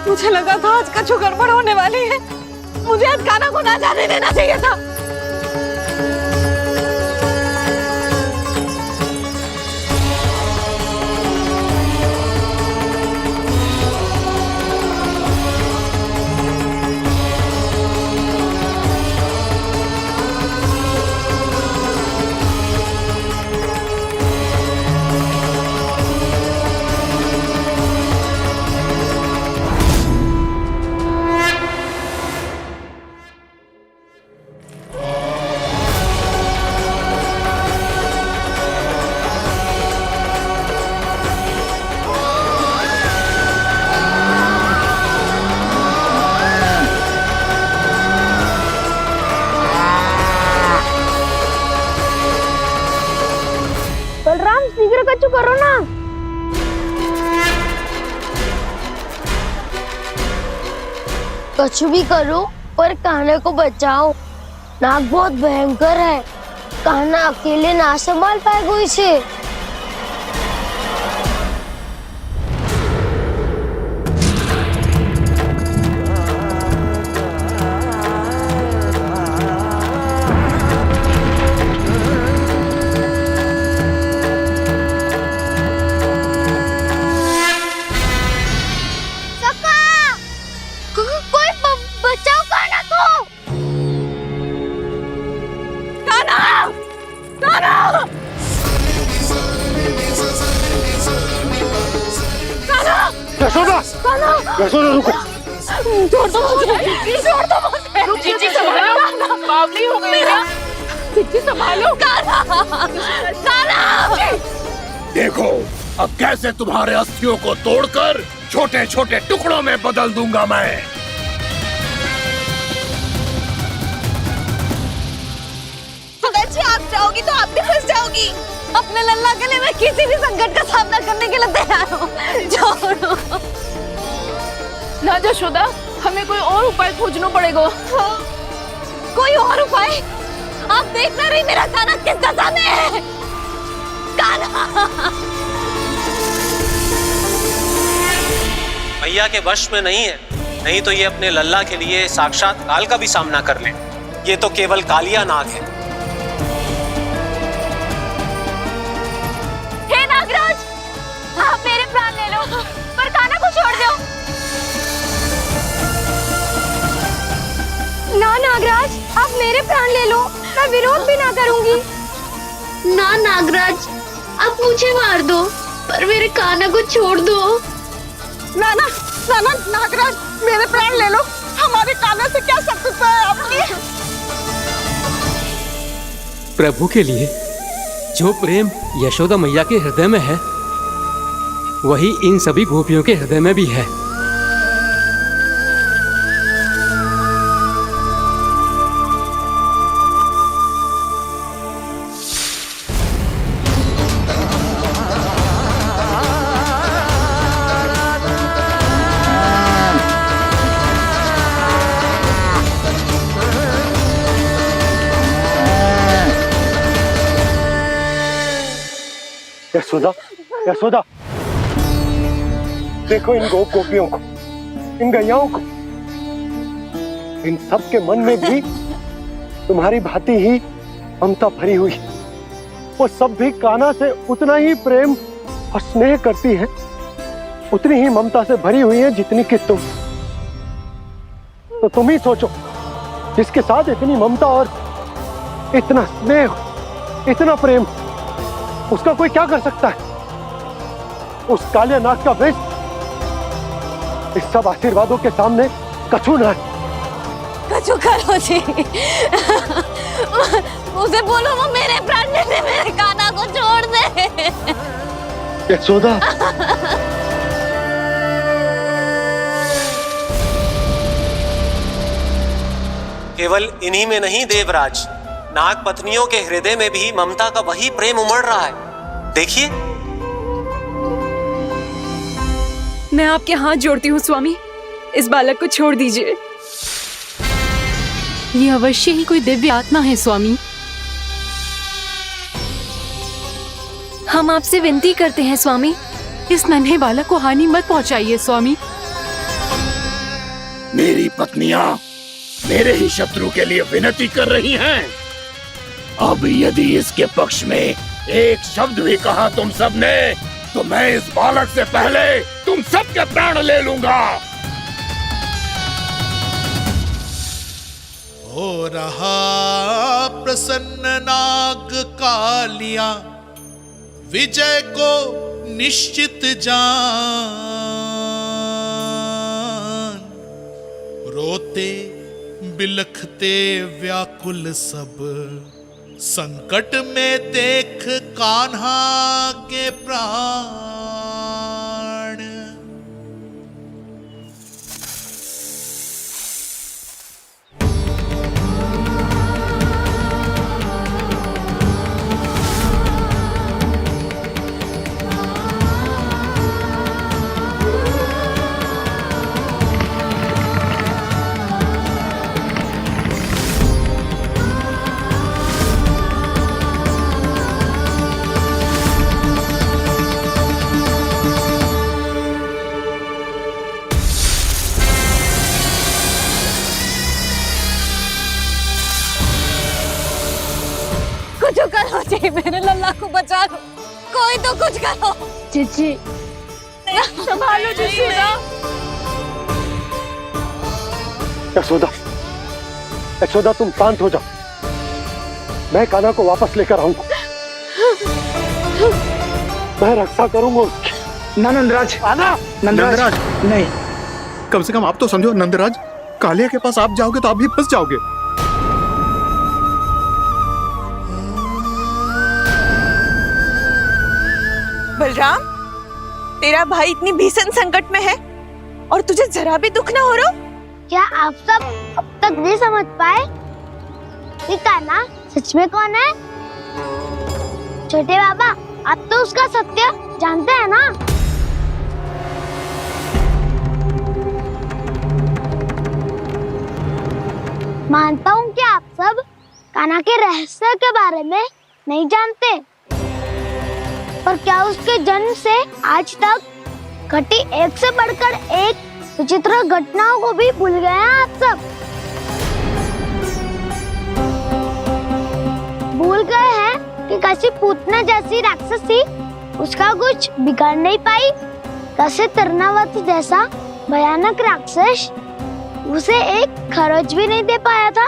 मुझे लगा था आज कछु गड़बड़ होने वाली है। मुझे आज कान्हा को ना जाने देना चाहिए था। बलराम शीघ्र कछु करो ना। कछु भी करो पर कान्हा को बचाओ। नाग बहुत भयंकर है, कान्हा अकेले ना संभाल पाएगा इसे। यशोदा, यशोदा रुको। छोड़ दो मुझे, छोड़ दो मुझे। रुक जीजी, संभालो, बावली हो गई क्या? जीजी संभालो। देखो अब कैसे तुम्हारे अस्थियों को तोड़कर छोटे छोटे टुकड़ों में बदल दूंगा मैं। अगर जी आप जाओगी तो आप भी फंस जाओगी। अपने लल्ला के लिए मैं किसी भी संकट का सामना करने के लिए तैयार हूँ। छोड़ो ना यशोदा, हमें कोई और उपाय खोजना पड़ेगा। हाँ। कोई और उपाय? आप देख ना रही मेरा कान्हा किस दशा में है। कान्हा मैया के वश में नहीं है, नहीं तो ये अपने लल्ला के लिए साक्षात काल का भी सामना कर ले। ये तो केवल कालिया नाग है। हे नागराज, आप मेरे प्राण ले लो पर कान्हा को छोड़ दो। ना नागराज, आप मेरे प्राण ले लो, मैं विरोध भी ना करूंगी। ना नागराज, आप मुझे मार दो पर मेरे कान्हा को छोड़ दो। ना ना ना ना नागराज, मेरे प्राण ले लो, हमारे कान्हा से क्या शत्रुता है आपकी? प्रभु के लिए जो प्रेम यशोदा मैया के हृदय में है, वही इन सभी गोपियों के हृदय में भी है। यशोदा, यशोदा, देखो इन गोपियों को, इन गैयाओं को, इन सब के मन में भी तुम्हारी भांति ही ममता भरी हुई है। वो सब भी कान्हा से उतना ही प्रेम और स्नेह करती है, उतनी ही ममता से भरी हुई है जितनी कि तुम। तो तुम ही सोचो, जिसके साथ इतनी ममता और इतना स्नेह, इतना प्रेम, उसका कोई क्या कर सकता है? उस कालिया नाग का विष इस सब आशीर्वादों के सामने कछु ना है। कछु करो जी, उसे बोलो वो मेरे प्राण ले ले, मेरे कान्हा को छोड़ दे। यशोदा, केवल इन्हीं में नहीं देवराज, नाग पत्नियों के हृदय में भी ममता का वही प्रेम उमड़ रहा है। देखिए। मैं आपके हाथ जोड़ती हूँ स्वामी, इस बालक को छोड़ दीजिए। ये अवश्य ही कोई दिव्य आत्मा है स्वामी। हम आपसे विनती करते हैं स्वामी, इस नन्हे बालक को हानि मत पहुंचाइए स्वामी। मेरी पत्नियां, मेरे ही शत्रु के लिए विनती कर रही हैं। अब यदि इसके पक्ष में एक शब्द भी कहा तुम सबने, तो मैं इस बालक से पहले तुम सबके प्राण ले लूंगा। हो रहा प्रसन्न नाग कालिया, विजय को निश्चित जान। रोते बिलखते व्याकुल सब, संकट में देख कान्हा के प्राण। कुछ करो जी, मेरे लल्ला को बचा लो, कोई तो कुछ करो। जीजी संभालो जसोदा। यशोदा, यशोदा तुम शांत हो जाओ, मैं कान्हा को वापस लेकर आऊंगा, मैं रक्षा करूंगा उसकी। ना नंदराज, नंदराज नहीं। कम से कम आप तो समझो नंदराज, कालिया के पास आप जाओगे तो आप भी फंस जाओगे। बलराम, तेरा भाई इतनी भीषण संकट में है और तुझे जरा भी दुख ना हो रहा? क्या आप सब अब तक नहीं समझ पाए कि कान्हा सच में कौन है? छोटे बाबा, आप तो उसका सत्य जानते हैं ना? मानता हूँ कि आप सब कान्हा के रहस्य के बारे में नहीं जानते, पर क्या उसके जन्म से आज तक घटी एक से बढ़कर एक विचित्र घटनाओं को भी भूल गए हैं आप सब? भूल गए हैं कि कैसी पूतना जैसी राक्षसी उसका कुछ बिगाड़ नहीं पाई, कैसे तरनावत जैसा भयानक राक्षस उसे एक खरोच भी नहीं दे पाया था।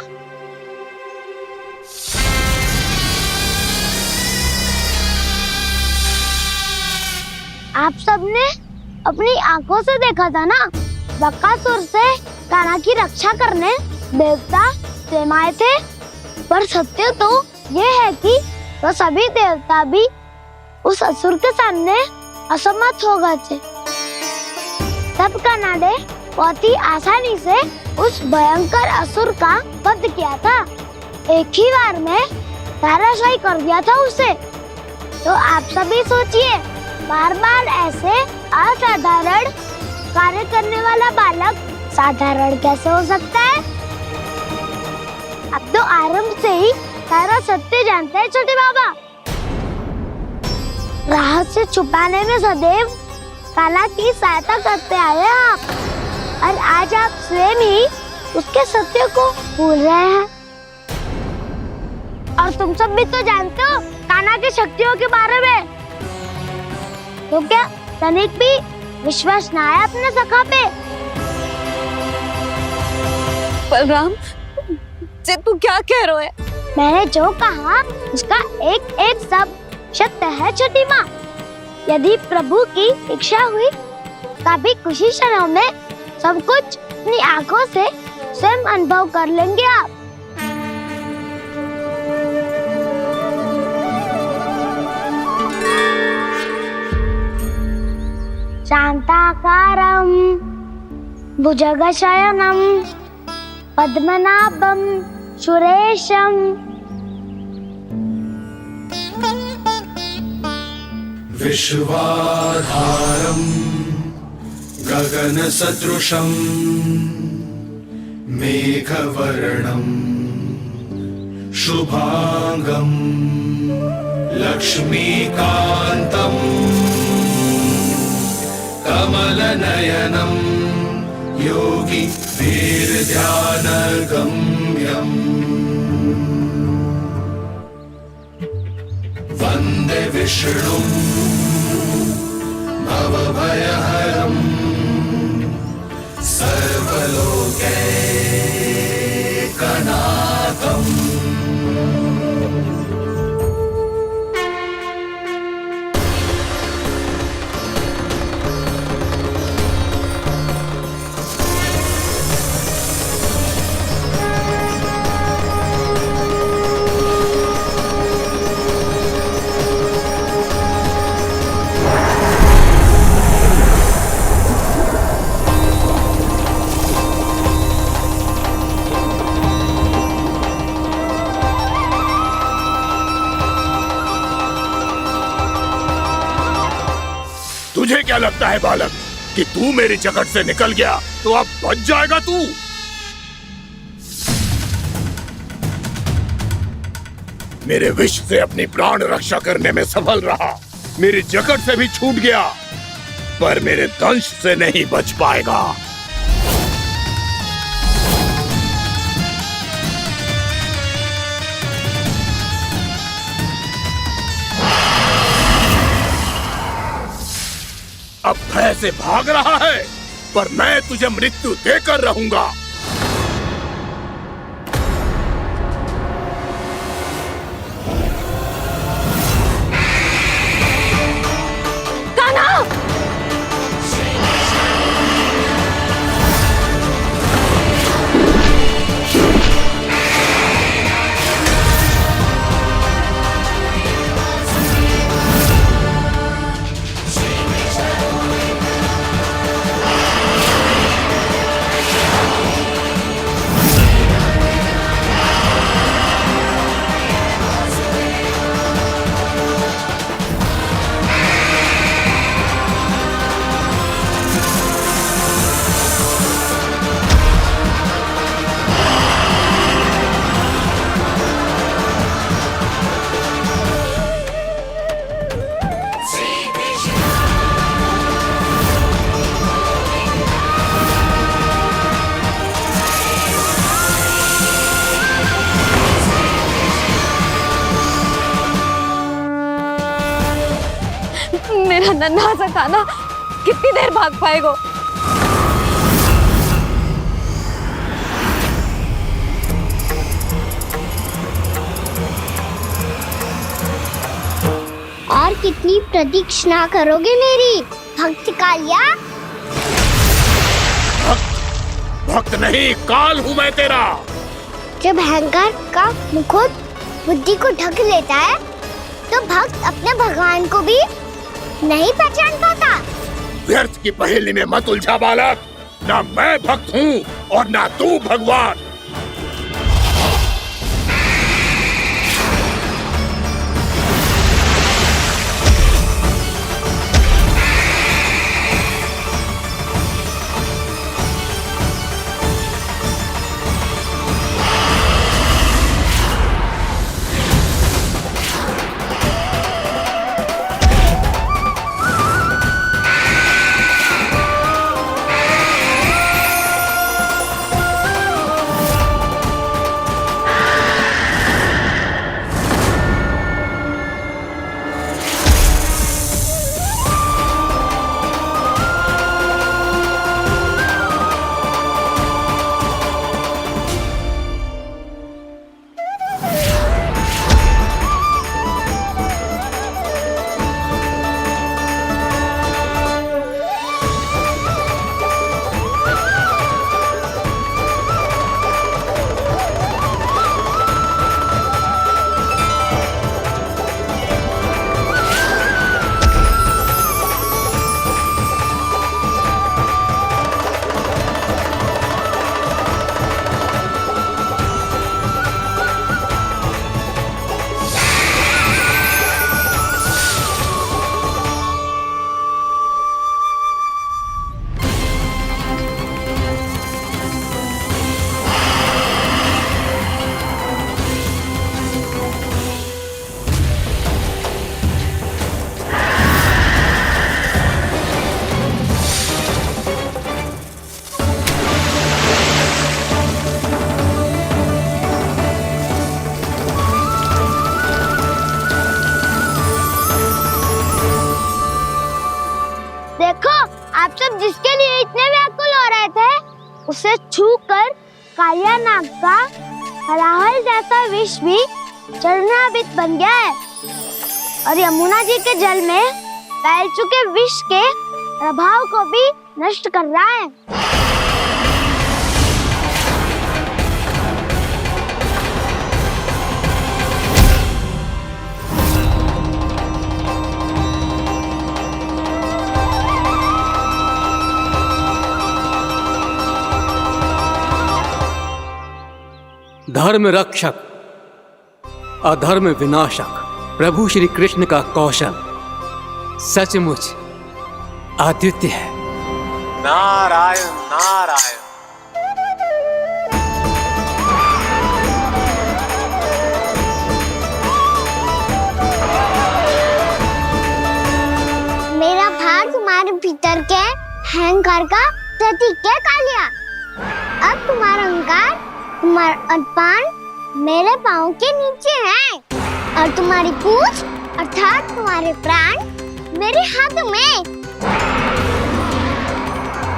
आप सबने अपनी आंखों से देखा था ना, बकासुर से कान्हा की रक्षा करने देवता स्वयं आए थे, पर सत्य तो ये है कि वो सभी देवता भी उस असुर के सामने असमर्थ हो गए थे। तब कान्हा ने बहुत ही आसानी से उस भयंकर असुर का वध किया था, एक ही बार में धराशायी कर दिया था उसे। तो आप सभी सोचिए, बार बार ऐसे असाधारण कार्य करने वाला बालक साधारण कैसे हो सकता है? अब तो आरंभ से ही सारा सत्य जानते हैं छोटे बाबा। रहस्य छुपाने में सदैव कान्हा की सहायता करते आए हैं आप, और आज आप स्वयं ही उसके सत्य को भूल रहे हैं। और तुम सब भी तो जानते हो कान्हा की शक्तियों के बारे में, तो क्या तनिक भी विश्वास ना है अपने सखा पे? बलराम जी, तू क्या कह रहे है? मैंने जो कहा उसका एक एक शब्द सत्य है छोटी माँ। यदि प्रभु की इच्छा हुई तभी कुछ ही क्षणों में सब कुछ अपनी आंखों से स्वयं अनुभव कर लेंगे आप। शांताकारं भुजगशयनं पद्मनाभं सुरेशं विश्वाधारं गगनसदृशं मेघवर्णं शुभांगं लक्ष्मीकान्तं कमलनयनं योगी वीरध्यानगम्यम् वन्दे विष्णुं भवभयहरम् सर्वलोकैकनाथम्। तुझे क्या लगता है बालक कि तू मेरी जकड़ से निकल गया तो अब बच जाएगा तू? मेरे विष से अपनी प्राण रक्षा करने में सफल रहा, मेरी जकड़ से भी छूट गया, पर मेरे दंश से नहीं बच पाएगा। अब भय से भाग रहा है, पर मैं तुझे मृत्यु देकर रहूंगा। मेरा नन्हा सा कान्हा कितनी देर भाग पाएगा? और कितनी प्रतीक्षा करोगे मेरी भक्त कालिया? भक्त नहीं, काल हूं मैं तेरा। जब अहंकार का मुकुट बुद्धि को ढक लेता है तो भक्त अपने भगवान को भी नहीं पहचान पाता। व्यर्थ की पहेली में मत उलझा बालक, ना मैं भक्त हूँ और ना तू भगवान। जिसके लिए इतने व्याकुल हो रहे थे, उसे छूकर कालिया नाग का हलाहल जैसा विष भी चरणामृत बन गया है और यमुना जी के जल में फैल चुके विष के प्रभाव को भी नष्ट कर रहा है। धर्म रक्षक अधर्म विनाशक प्रभु श्री कृष्ण का कौशल सचमुच अद्वितीय है। नारायण नारायण। मेरा भार तुम्हारे भीतर के अहंकार का प्रतीक है कालिया। अब तुम्हारा अहंकार, तुम्हारा अरपान मेरे पाँव के नीचे है और तुम्हारी पूंछ अर्थात तुम्हारे प्राण मेरे हाथ में।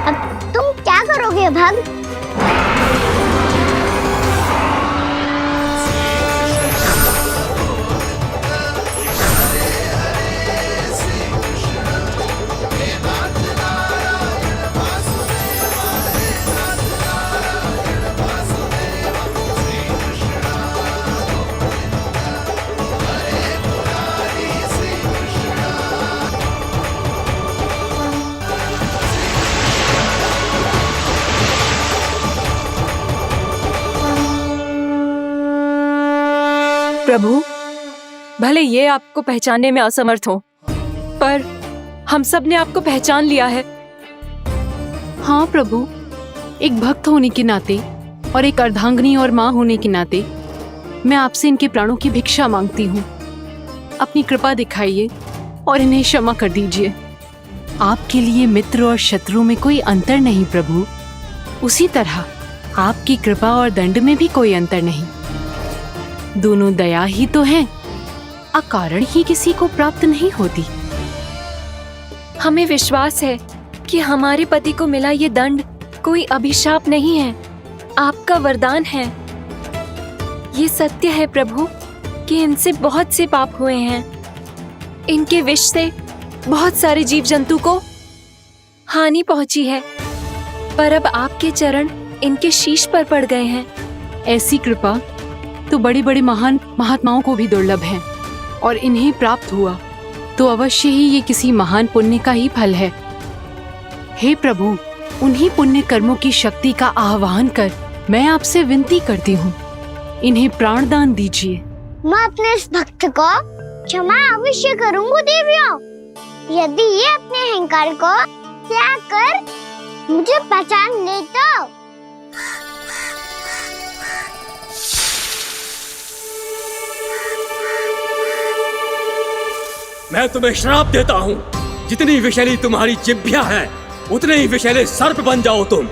अब तुम क्या करोगे भक्त? प्रभु, भले ये आपको पहचानने में असमर्थ हो, पर हम सब ने आपको पहचान लिया है। हाँ प्रभु, एक भक्त होने के नाते और एक अर्धांगिनी और माँ होने के नाते मैं आपसे इनके प्राणों की भिक्षा मांगती हूँ। अपनी कृपा दिखाइए और इन्हें क्षमा कर दीजिए। आपके लिए मित्र और शत्रु में कोई अंतर नहीं प्रभु। उसी तरह आपकी कृपा और दंड में भी कोई अंतर नहीं। दोनों दया ही तो हैं, अकारण ही किसी को प्राप्त नहीं होती। हमें विश्वास है कि हमारे पति को मिला ये दंड कोई अभिशाप नहीं है, आपका वरदान है। ये सत्य है प्रभु कि इनसे बहुत से पाप हुए हैं। इनके विष से बहुत सारे जीव जंतु को हानि पहुंची है, पर अब आपके चरण इनके शीश पर पड़ गए हैं। ऐसी कृपा तो बड़े बड़े महान महात्माओं को भी दुर्लभ है और इन्हें प्राप्त हुआ तो अवश्य ही ये किसी महान पुण्य का ही फल है। हे प्रभु, उन्हीं पुण्य कर्मों की शक्ति का आह्वान कर मैं आपसे विनती करती हूँ, इन्हें प्राण दान दीजिए। मैं अपने इस भक्त को क्षमा अवश्य करूँगी देवियों, यदि ये अपने अहंकार को त्याग कर मुझे पहचान ले तो। मैं तुम्हें श्राप देता हूँ, जितनी विषैली तुम्हारी जिह्वा है उतने ही विषैले सर्प बन जाओ तुम।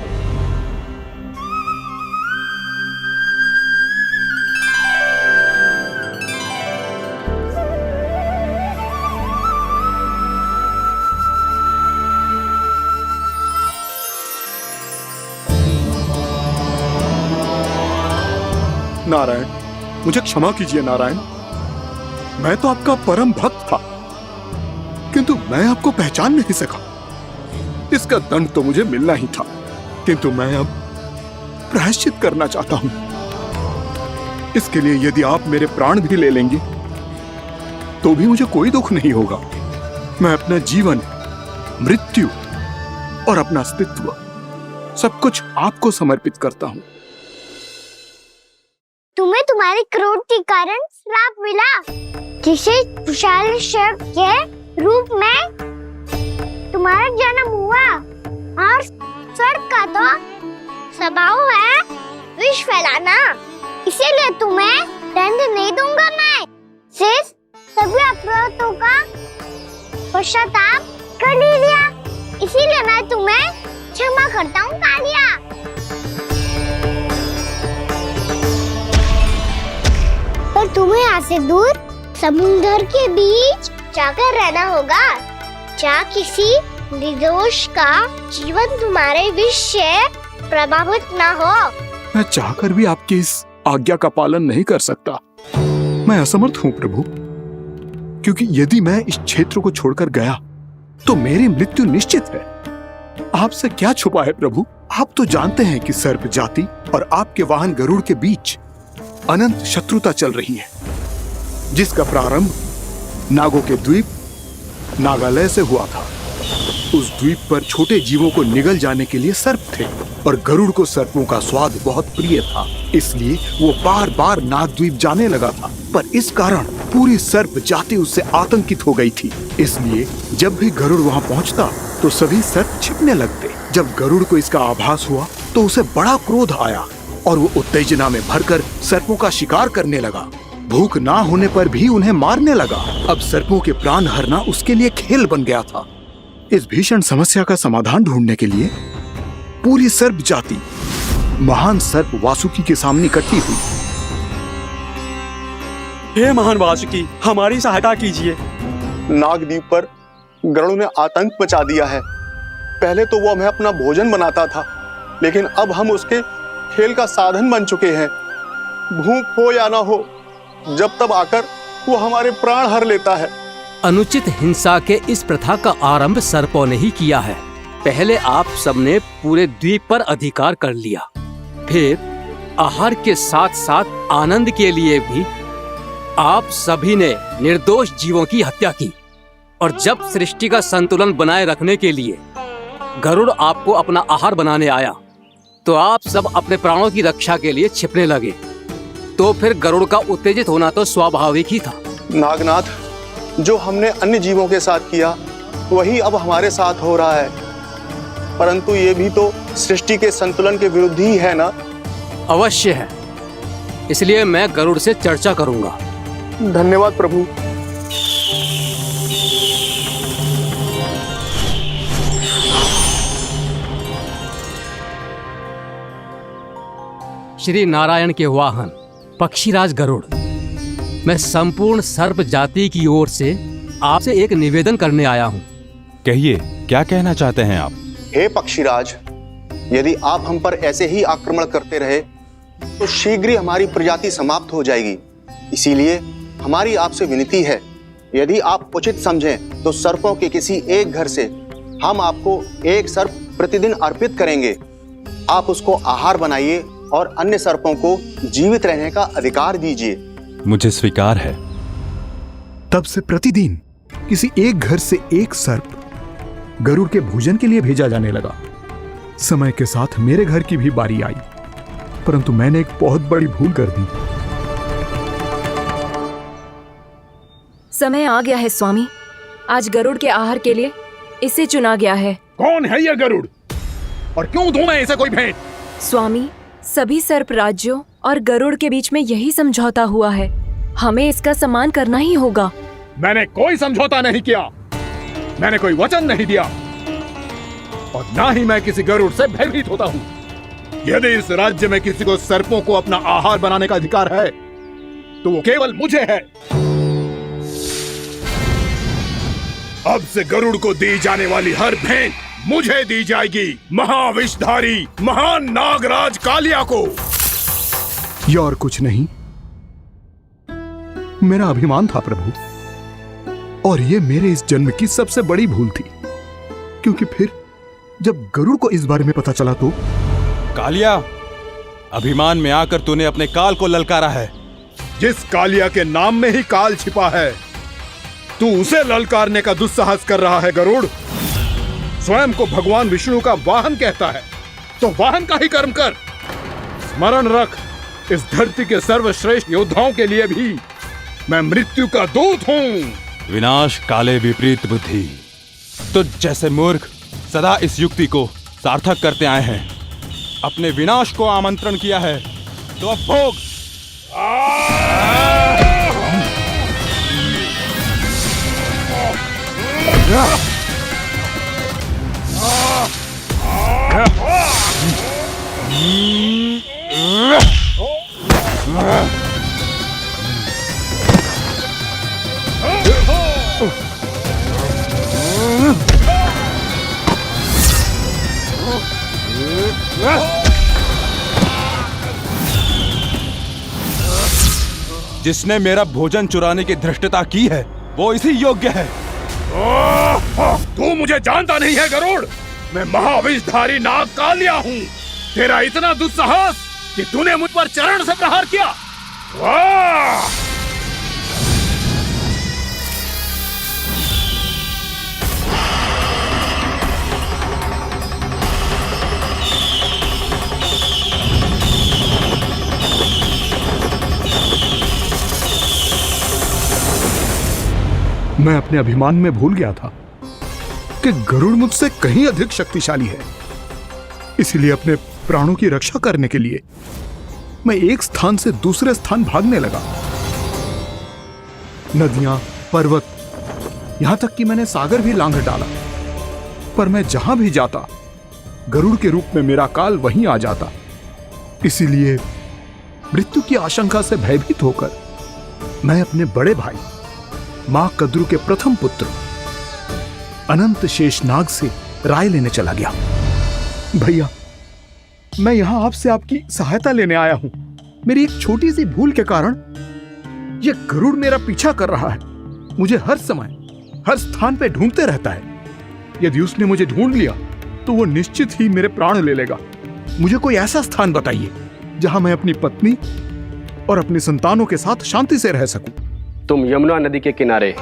नारायण, मुझे क्षमा कीजिए नारायण। मैं तो आपका परम भक्त था, किंतु मैं आपको पहचान नहीं सका। इसका दंड तो मुझे मिलना ही था, किंतु मैं अब प्रायश्चित करना चाहता हूं। इसके लिए यदि आप मेरे प्राण भी ले लेंगे तो भी मुझे कोई दुख नहीं होगा। मैं अपना जीवन, मृत्यु और अपना अस्तित्व सब कुछ आपको समर्पित करता हूं। तुम्हें तुम्हारे क्रोध के कारण श्राप मिला, जिसे विशाल सर्प के रूप में तुम्हारा जन्म हुआ और सर्प का तो स्वभाव है विष फैलाना। इसीलिए तुम्हें दंड नहीं दूंगा मैं, सिर्फ सभी अपराधों का पश्चाताप कर लिया। इसीलिए मैं तुम्हें क्षमा करता हूँ कालिया। पर तुम्हें यहाँ से दूर समुद्र के बीच जाकर रहना होगा, जहाँ किसी निर्दोष का जीवन तुम्हारे विष से प्रभावित ना हो। मैं चाहकर भी आपकी इस आज्ञा का पालन नहीं कर सकता। मैं असमर्थ हूं प्रभु, क्योंकि यदि मैं इस क्षेत्र को छोड़कर गया तो मेरी मृत्यु निश्चित है। आपसे क्या छुपा है प्रभु? आप तो जानते हैं कि सर्प जाति और आपके वाहन गरुड़ के बीच अनंत शत्रुता चल रही है, जिसका प्रारंभ नागों के द्वीप नागालय से हुआ था। उस द्वीप पर छोटे जीवों को निगल जाने के लिए सर्प थे और गरुड़ को सर्पों का स्वाद बहुत प्रिय था, इसलिए वो बार बार नागद्वीप जाने लगा था। पर इस कारण पूरी सर्प जाति उससे आतंकित हो गई थी, इसलिए जब भी गरुड़ वहां पहुंचता तो सभी सर्प छिपने लगते। जब गरुड़ को इसका आभास हुआ तो उसे बड़ा क्रोध आया और वो उत्तेजना में भरकर सर्पों का शिकार करने लगा। भूख ना होने पर भी उन्हें मारने लगा। अब सर्पों के प्राण हरना उसके लिए खेल बन गया था। इस भीषण समस्या का समाधान ढूंढने के लिए पूरी सर्प जाति महान सर्प वासुकी के सामने इकट्ठी हुई। हे महान वासुकी, हमारी सहायता कीजिए। नागद्वीप पर गरुड़ ने आतंक मचा दिया है। पहले तो वो हमें अपना भोजन बनाता था, लेकिन अब हम उसके खेल का साधन बन चुके हैं। भूख हो या ना हो, जब तब आकर वो हमारे प्राण हर लेता है। अनुचित हिंसा के इस प्रथा का आरंभ सर्पों ने ही किया है। पहले आप सबने पूरे द्वीप पर अधिकार कर लिया, फिर आहार के साथ साथ आनंद के लिए भी आप सभी ने निर्दोष जीवों की हत्या की। और जब सृष्टि का संतुलन बनाए रखने के लिए गरुड़ आपको अपना आहार बनाने आया तो आप सब अपने प्राणों की रक्षा के लिए छिपने लगे। तो फिर गरुड़ का उत्तेजित होना तो स्वाभाविक ही था। नागनाथ, जो हमने अन्य जीवों के साथ किया वही अब हमारे साथ हो रहा है, परंतु ये भी तो सृष्टि के संतुलन के विरुद्ध ही है ना? अवश्य है, इसलिए मैं गरुड़ से चर्चा करूंगा। धन्यवाद प्रभु। श्री नारायण के वाहन पक्षीराज गरुड़, मैं संपूर्ण सर्प जाति की ओर से आपसे एक निवेदन करने आया हूँ। कहिए, क्या कहना चाहते हैं आप? हे पक्षीराज, यदि आप हम पर ऐसे ही आक्रमण करते रहे तो शीघ्र ही हमारी प्रजाति समाप्त हो जाएगी। इसीलिए हमारी आपसे विनती है, यदि आप उचित समझें तो सर्पों के किसी एक घर से हम आपको एक सर्प प्रतिदिन अर्पित करेंगे। आप उसको आहार बनाइए और अन्य सर्पों को जीवित रहने का अधिकार दीजिए। मुझे स्वीकार है। तब से प्रतिदिन किसी एक घर से एक सर्प गरुड़ के भोजन के लिए भेजा जाने लगा। समय के साथ मेरे घर की भी बारी आई, परंतु मैंने एक बहुत बड़ी भूल कर दी। समय आ गया है स्वामी, आज गरुड़ के आहार के लिए इसे चुना गया है। कौन है यह गरुड़ और क्यों दूं मैं इसे कोई भेंट? स्वामी, सभी सर्प राज्यों और गरुड़ के बीच में यही समझौता हुआ है, हमें इसका सम्मान करना ही होगा। मैंने कोई समझौता नहीं किया, मैंने कोई वचन नहीं दिया और ना ही मैं किसी गरुड़ से भयभीत होता हूँ। यदि इस राज्य में किसी को सर्पों को अपना आहार बनाने का अधिकार है तो वो केवल मुझे है। अब से गरुड़ को दी जाने वाली हर भेंट मुझे दी जाएगी, महाविषधारी महान नागराज कालिया को। यह और कुछ नहीं, मेरा अभिमान था प्रभु, और यह मेरे इस जन्म की सबसे बड़ी भूल थी, क्योंकि फिर जब गरुड़ को इस बारे में पता चला तो। कालिया, अभिमान में आकर तूने अपने काल को ललकारा है। जिस कालिया के नाम में ही काल छिपा है, तू उसे ललकारने का दुस्साहस कर रहा है गरुड़। स्वयं को भगवान विष्णु का वाहन कहता है तो वाहन का ही कर्म कर। स्मरण रख, इस धरती के सर्वश्रेष्ठ योद्धाओं के लिए भी मैं मृत्यु का दूत हूं। विनाश काले विपरीत बुद्धि। तो जैसे मूर्ख सदा इस युक्ति को सार्थक करते आए हैं, अपने विनाश को आमंत्रण किया है तो अब भोग। जिसने मेरा भोजन चुराने की धृष्टता की है वो इसी योग्य है। तू मुझे जानता नहीं है गरुड़, मैं महाविषधारी नाग कालिया हूँ। तेरा इतना दुस्साहस कि तूने मुझ पर चरण से प्रहार किया। वाह! मैं अपने अभिमान में भूल गया था कि गरुड़ मुझसे कहीं अधिक शक्तिशाली है। इसलिए अपने प्राणों की रक्षा करने के लिए मैं एक स्थान से दूसरे स्थान भागने लगा। नदियां, पर्वत, यहां तक कि मैंने सागर भी लांघ डाला, पर मैं जहां भी जाता गरुड़ के रूप में मेरा काल वहीं आ जाता। इसीलिए मृत्यु की आशंका से भयभीत होकर मैं अपने बड़े भाई मां कद्रू के प्रथम पुत्र अनंत शेषनाग से राय लेने चला गया। भैया, मैं यहां आपसे आपकी सहायता लेने आया हूं। मेरी एक छोटी सी भूल के कारण यह गरुड़ मेरा पीछा कर रहा है। मुझे हर समय हर स्थान पे ढूंढते रहता है। यदि उसने मुझे ढूंढ लिया तो वो निश्चित ही मेरे प्राण ले लेगा। मुझे कोई ऐसा स्थान बताइए जहां मैं अपनी पत्नी और अपनी संतानों के साथ शांति से रह सकूं। तुम यमुना नदी के किनारे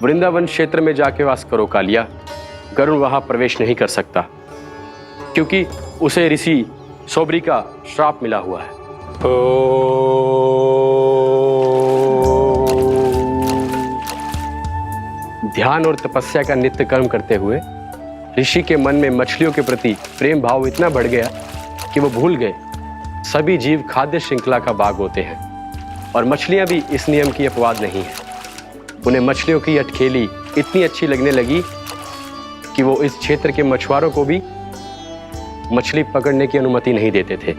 वृंदावन क्षेत्र में जाके वास करो कालिया। गरुड़ वहां प्रवेश नहीं कर सकता क्योंकि उसे ऋषि सोबरी का श्राप मिला हुआ है। ध्यान और तपस्या का नित्य कर्म करते हुए ऋषि के मन में मछलियों के प्रति प्रेम भाव इतना बढ़ गया कि वो भूल गए सभी जीव खाद्य श्रृंखला का भाग होते हैं और मछलियां भी इस नियम की अपवाद नहीं है। उन्हें मछलियों की अटखेली इतनी अच्छी लगने लगी कि वो इस क्षेत्र के मछुआरों को भी मछली पकड़ने की अनुमति नहीं देते थे।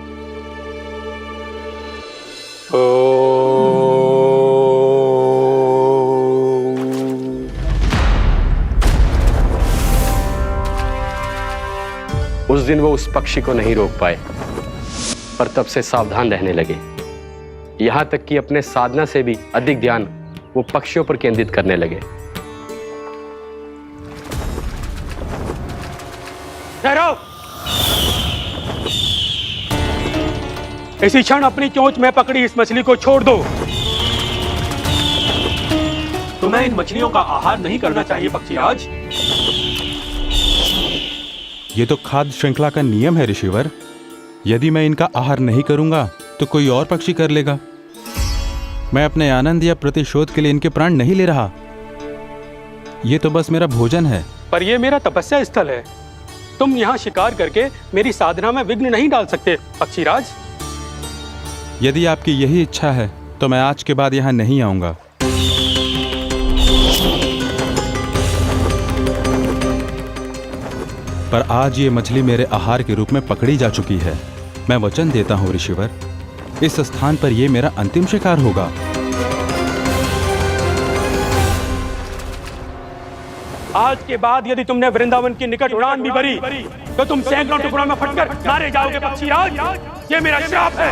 उस दिन वो उस पक्षी को नहीं रोक पाए, पर तब से सावधान रहने लगे। यहां तक कि अपने साधना से भी अधिक ध्यान वो पक्षियों पर केंद्रित करने लगे। ठहरो! इसी क्षण अपनी चोंच में पकड़ी इस मछली को छोड़ दो। तुम्हें इन मछलियों का आहार नहीं करना चाहिए पक्षीराज। ये तो खाद्य श्रृंखला का नियम है ऋषिवर। यदि मैं इनका आहार नहीं करूंगा तो कोई और पक्षी कर लेगा। मैं अपने आनंद या प्रतिशोध के लिए इनके प्राण नहीं ले रहा। ये तो बस मेरा भोजन है। पर यह मेरा तपस्या स्थल है। तुम यहाँ शिकार करके मेरी साधना में विघ्न नहीं डाल सकते पक्षीराज। यदि आपकी यही इच्छा है तो मैं आज के बाद यहाँ नहीं आऊंगा। पर आज ये मछली मेरे आहार के रूप में पकड़ी जा चुकी है। मैं वचन देता हूँ ऋषिवर, इस स्थान पर यह मेरा अंतिम शिकार होगा। आज के बाद यदि तुमने वृंदावन की निकट उड़ान भी भरी तो तुम सैकड़ों टुकड़ों में फटकर मारे जाओगे पक्षीराज। ये मेरा श्राप है।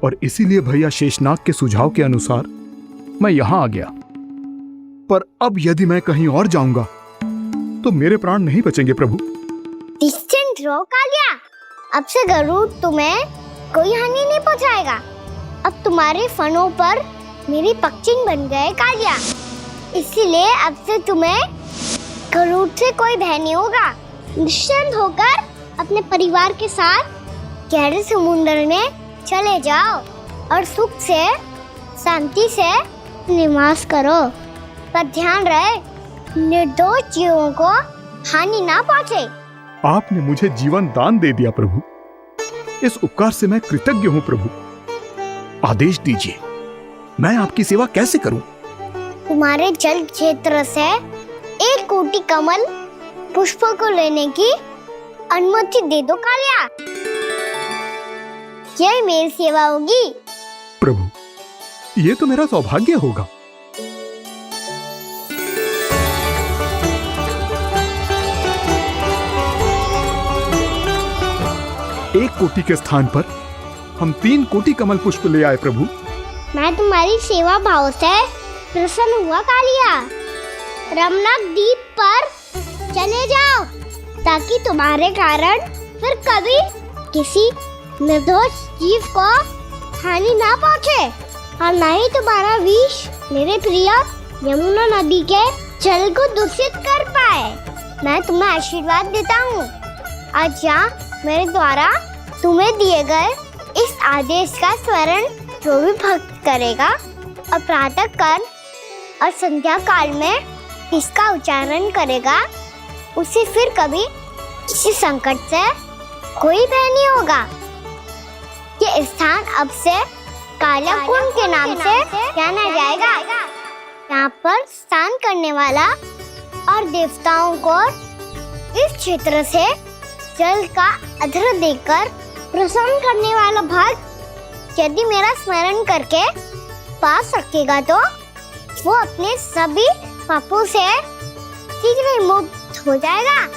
और इसीलिए भैया शेषनाग के सुझाव के अनुसार मैं यहां आ गया। पर अब यदि मैं कहीं और जाऊंगा तो मेरे प्राण नहीं बचेंगे प्रभु। निश्चिंत रहो कालिया, अब से गरुड़ तुम्हें कोई हानि नहीं पहुंचाएगा। अब तुम्हारे फनों पर मेरी पक्षिंग बन गए कालिया, इसीलिए अब से तुम्हें गरुड़ से कोई भय नहीं होगा। निश्चिंत होकर अपने परिवार के साथ गहरे समुद्र में चले जाओ और सुख से शांति से निवास करो। पर ध्यान रहे निर्दोष जीवों को हानि ना पहुंचे। आपने मुझे जीवन दान दे दिया प्रभु, इस उपकार से मैं कृतज्ञ हूँ प्रभु। आदेश दीजिए, मैं आपकी सेवा कैसे करूं? तुम्हारे जल क्षेत्र से 1 कोटि कमल पुष्पों को लेने की अनुमति दे दो कालिया। यह मेरी सेवा होगी। प्रभु, ये तो मेरा सौभाग्य होगा। 1 कोटि के स्थान पर हम 3 कोटि कमल पुष्प ले आए प्रभु। मैं तुम्हारी सेवा भाव से प्रसन्न हुआ कालिया। रमनक द्वीप पर चले जाओ ताकि तुम्हारे कारण फिर कभी किसी निर्दोष जीव को हानि ना पहुँचे और न ही तुम्हारा विष मेरे प्रिय यमुना नदी के जल को दूषित कर पाए। मैं तुम्हें आशीर्वाद देता हूँ। आज यहाँ मेरे द्वारा तुम्हें दिए गए इस आदेश का स्मरण जो भी भक्त करेगा और प्रातः काल और संध्या काल में इसका उच्चारण करेगा, उसे फिर कभी किसी संकट से कोई भय नहीं होगा। ये स्थान अब से काला कुंड के नाम से जाना जाएगा। यहाँ पर स्नान करने वाला और देवताओं को इस क्षेत्र से जल का अर्घ्य देकर प्रसन्न करने वाला भक्त यदि मेरा स्मरण करके पास रखेगा तो वो अपने सभी पापों से शीघ्र ही मुक्त हो जाएगा।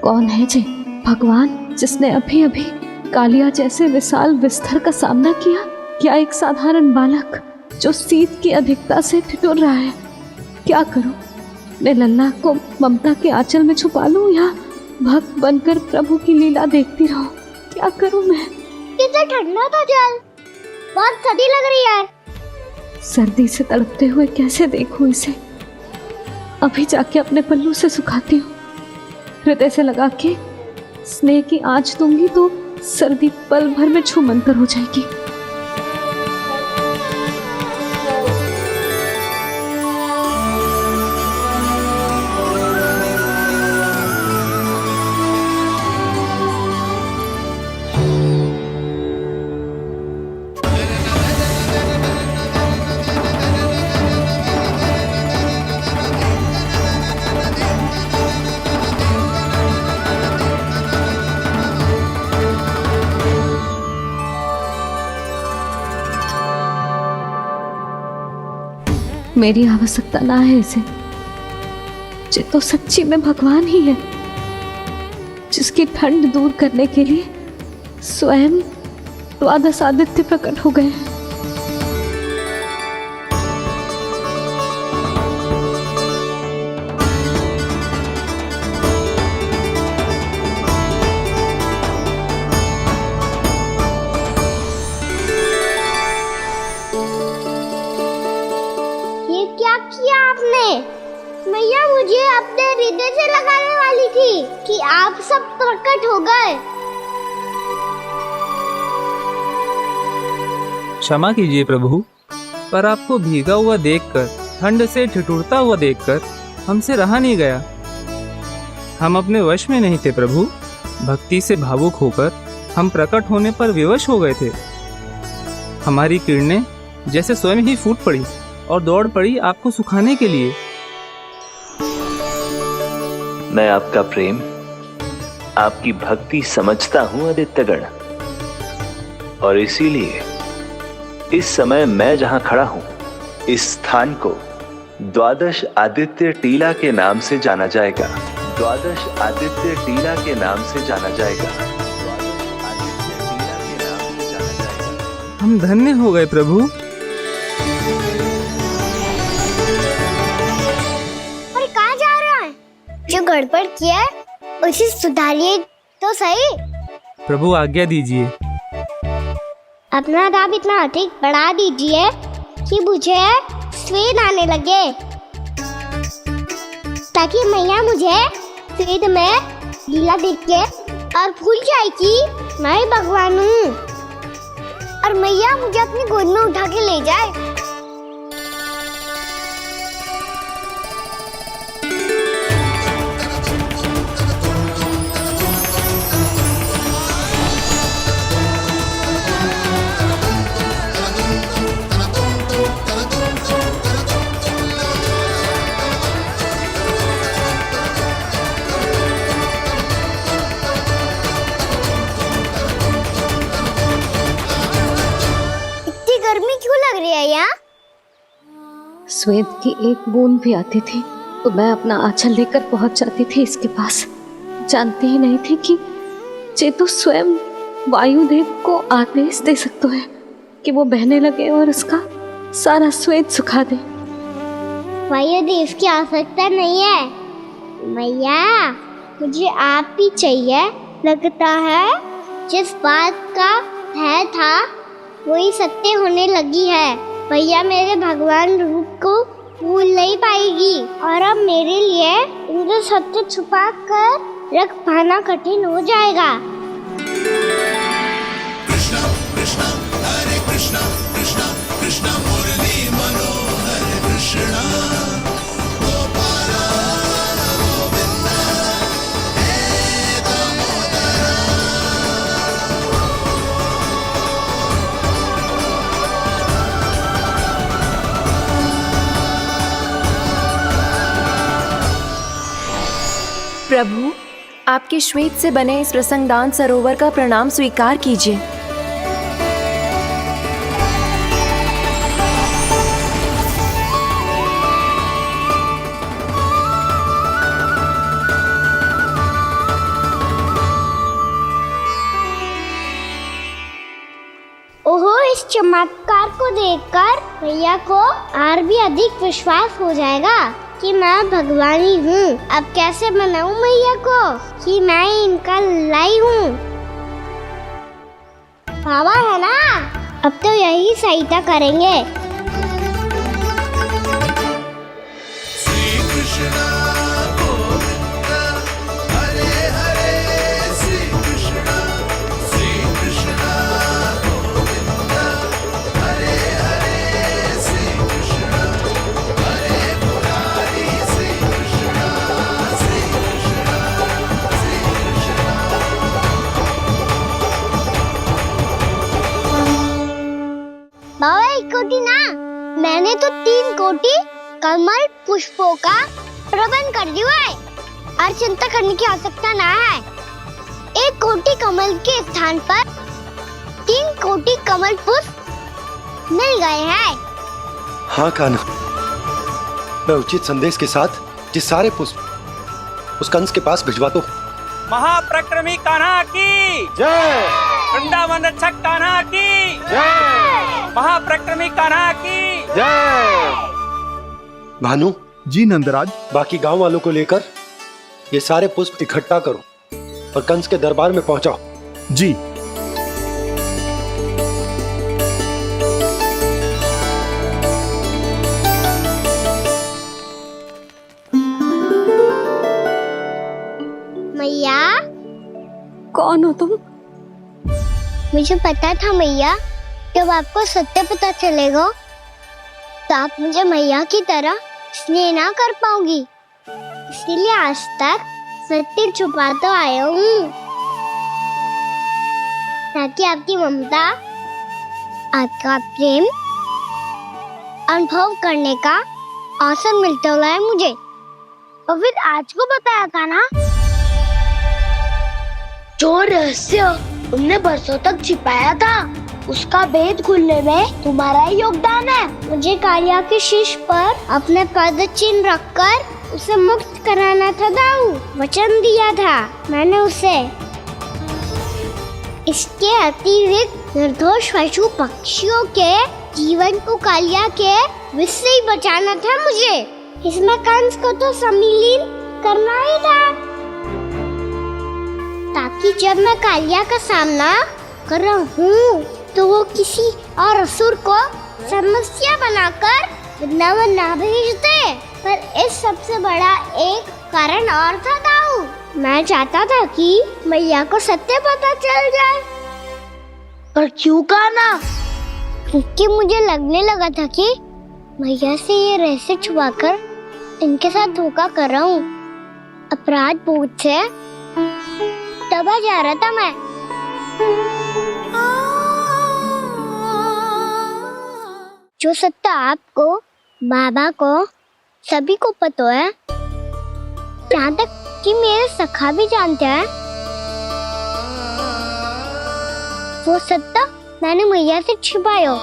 कौन है जी भगवान जिसने अभी अभी कालिया जैसे विशाल विस्तर का सामना किया? क्या एक साधारण बालक जो शीत की अधिकता से ठिठुर रहा है? क्या करूं? मैं लल्ला को ममता के आंचल में छुपा लूं या भक्त बनकर प्रभु की लीला देखती रहूं? क्या करूं मैं? कितना ठंडा था जल, बहुत सर्दी लग रही है। सर्दी से तड़पते हुए कैसे देखूं इसे? अभी जाके अपने पल्लू से सुखाती हूँ। हृदय से लगा के स्नेह की आंच दूंगी तो सर्दी पल भर में छूमंतर हो जाएगी। मेरी आवश्यकता ना है इसे। ये तो सच्ची में भगवान ही है जिसकी ठंड दूर करने के लिए स्वयं द्वादश आदित्य प्रकट हो गए हैं। मैया मुझे अपने हृदय से लगाने वाली थी कि आप सब प्रकट हो गए। क्षमा कीजिए प्रभु, पर आपको भीगा हुआ देखकर, ठंड से ठिठुरता हुआ देखकर हमसे रहा नहीं गया। हम अपने वश में नहीं थे प्रभु। भक्ति से भावुक होकर हम प्रकट होने पर विवश हो गए थे। हमारी किरणें जैसे स्वयं ही फूट पड़ी और दौड़ पड़ी आपको सुखाने के लिए। मैं आपका प्रेम, आपकी भक्ति समझता हूं आदित्यगण, और इसीलिए इस समय मैं जहां खड़ा हूं, इस स्थान को द्वादश आदित्य टीला के नाम से जाना जाएगा। द्वादश आदित्य टीला के नाम से जाना जाएगा। हम धन्य हो गए प्रभु। और कहाँ जा रहा है? जो गड़बड़ किया है उसे सुधारिए तो सही। प्रभु आज्ञा दीजिए। अपना दाम इतना अधिक बढ़ा दीजिए कि मुझे स्वेद आने लगे, ताकि मैया मुझे स्वेद में लीला देख के और भूल जाए कि मैं भगवान हूँ, और मैया मुझे अपनी गोद में उठा के ले जाए। श्वेत की एक बूंद भी आती थी तो मैं अपना आंचल लेकर पहुंच जाती थी इसके पास। जानती ही नहीं थी कि चेतु स्वयं वायुदेव को आदेश दे सकते हैं कि वो बहने लगे और उसका सारा श्वेत सुखा दे। वायुदेव की आवश्यकता नहीं है मैया, मुझे आप ही चाहिए। लगता है जिस बात का है था वही सत्य होने लगी है। भैया मेरे भगवान रूप को भूल नहीं पाएगी और अब मेरे लिए इनको सत्य छुपा कर रख पाना कठिन हो जाएगा। कृष्णा कृष्णा हरे कृष्णा कृष्णा कृष्णा मुरली मनोहर कृष्णा गोपाला गोविंदा हे दामोदरा। प्रभु, आपके श्वेत से बने इस प्रसंगदान सरोवर का प्रणाम स्वीकार कीजिए। ओहो, इस चमत्कार को देखकर भैया को और भी अधिक विश्वास हो जाएगा कि मैं भगवानी हूँ। अब कैसे मनाऊं मैया को कि मैं इनका लाई हूँ। बाबा है ना, अब तो यही सहायता करेंगे। श्री कृष्णा गोविंदा हरे हरे श्री कृष्णा गोविंदा हरे हरे श्री कृष्णा हरे मुरारी श्री कृष्णा श्री कृष्णा श्री कृष्णा। बाबा एक कोटी ना, मैंने तो 3 कोटी कमल पुष्पों का प्रबंध कर दिया है और चिंता करने की आवश्यकता ना है। 1 कोटी कमल के स्थान पर 3 कोटी कमल पुष्प मिल गए हैं। हाँ कान्हा, मैं उचित संदेश के साथ ये सारे पुष्प उस कंस के पास भिजवा दो। महाप्रक्रमी कान्हा की जय। वृंदावन रक्षक कान्हा की जय। महाप्रक्रमी कान्हा की जय। भानु जी नंदराज, बाकी गांव वालों को लेकर ये सारे पुष्प इकट्ठा करो और कंस के दरबार में पहुंचाओ। जी। मैया, कौन हो तुम? मुझे पता था मैया, जब आपको सत्य पता चलेगा तो आप मुझे मैया की तरह स्नेह ना कर पाओगी, इसलिए आज तक सत्य छुपाता आया हूँ ताकि आपकी ममता, आपका प्रेम अनुभव करने का अवसर मिलता हुआ है मुझे। और फिर आज को बताया था ना, जो रहस्य तुमने बरसों तक छिपाया था उसका भेद खुलने में तुम्हारा ही योगदान है। मुझे कालिया के शीश पर अपने पद चिन्ह रखकर उसे मुक्त कराना था दाऊ, वचन दिया था मैंने उसे। इसके अतिरिक्त निर्दोष पशु पक्षियों के जीवन को कालिया के विष से ही बचाना था मुझे। इसमें कंस को तो सम्मिलित करना ही था ताकि जब मैं कालिया का सामना कर रहा हूँ तो वो किसी और असुर को समस्या बनाकर वृंदावन ना भेज दे। पर इस सबसे बड़ा एक कारण और था दाऊ, मैं चाहता था कि मैया को सत्य पता चल जाए। पर क्यों कहा ना? क्योंकि मुझे लगने लगा था कि मैया से ये रहस्य छुपाकर इनके साथ धोखा कर रहा हूँ। अपराध बोध से दबा जा रहा था मैं। जो सत्य आपको, बाबा को, सभी को पता है, यहाँ तक कि मेरे सखा भी जानते हैं, वो सत्य मैंने मैया से छिपाया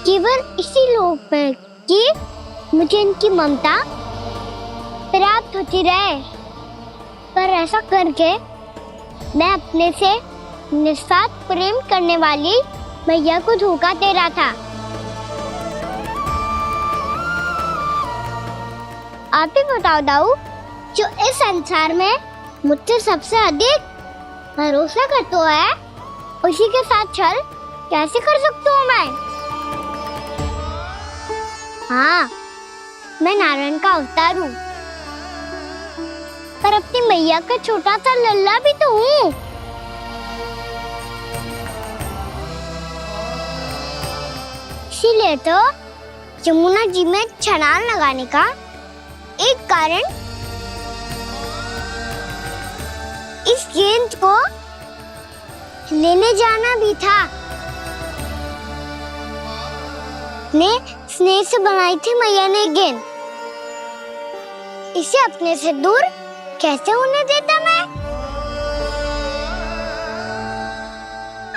केवल इसी लोक में कि मुझे इनकी ममता प्राप्त होती रहे। पर ऐसा करके मैं अपने से निस्वार्थ प्रेम करने वाली मैया को धोखा दे रहा था। आप ही बताओ दाऊ, जो इस संसार में मुझसे सबसे अधिक भरोसा करता है, उसी के साथ छल कैसे कर सकता हूँ मैं? हाँ, मैं नारायण का अवतार हूँ, पर अपनी मैया का छोटा सा लल्ला भी तो हूँ। इसीलिए तो यमुना जी में छलांग लगाने का एक कारण इस गेंद को लेने जाना भी था। ने स्नेह से बनाई थी मैया ने गेंद, इसे अपने से दूर कैसे होने देता मैं?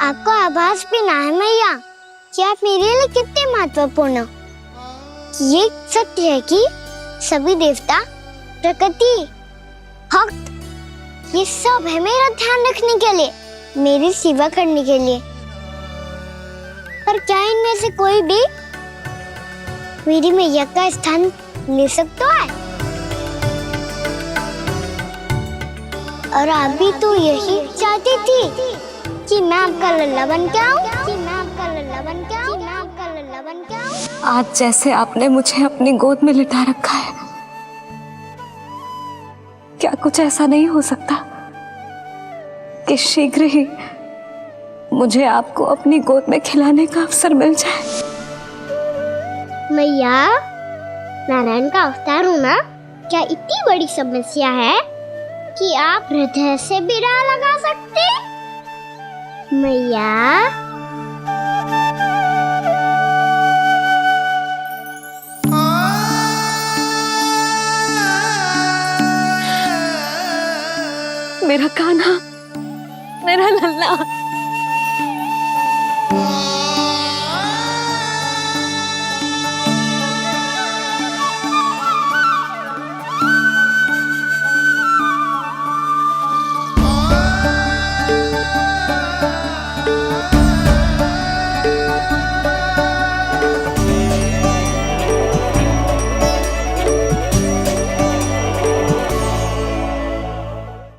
आपको आभास भी ना है मैया कि आप मेरे लिए कितने महत्वपूर्ण हो। ये सत्य है कि सभी देवता, प्रकृति, भक्त, ये सब है मेरा ध्यान रखने के लिए, मेरी सेवा करने के लिए। पर क्या इनमें से कोई भी मेरी मैया का स्थान ले सकता है? और आप भी तो यही चाहती थी कि मैं आपका लल्ला बन के आऊं, कि मैं आपका लल्ला बन के आऊं, कि मैं आपका लल्ला बन के आऊं। आज जैसे आपने मुझे अपनी गोद में लिटा रखा है, क्या कुछ ऐसा नहीं हो सकता कि शीघ्र ही मुझे आपको अपनी गोद में खिलाने का अवसर मिल जाए? मैया, नारायण का अवतार होना क्या इतनी बड़ी समस्या है कि आप हृदय से भी राह लगा सकते? मैया, मेरा कान्हा, मेरा लल्ला।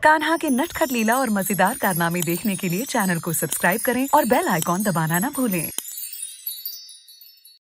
कान्हा के नटखट लीला और मजेदार कारनामे देखने के लिए चैनल को सब्सक्राइब करें और बेल आइकॉन दबाना ना भूलें।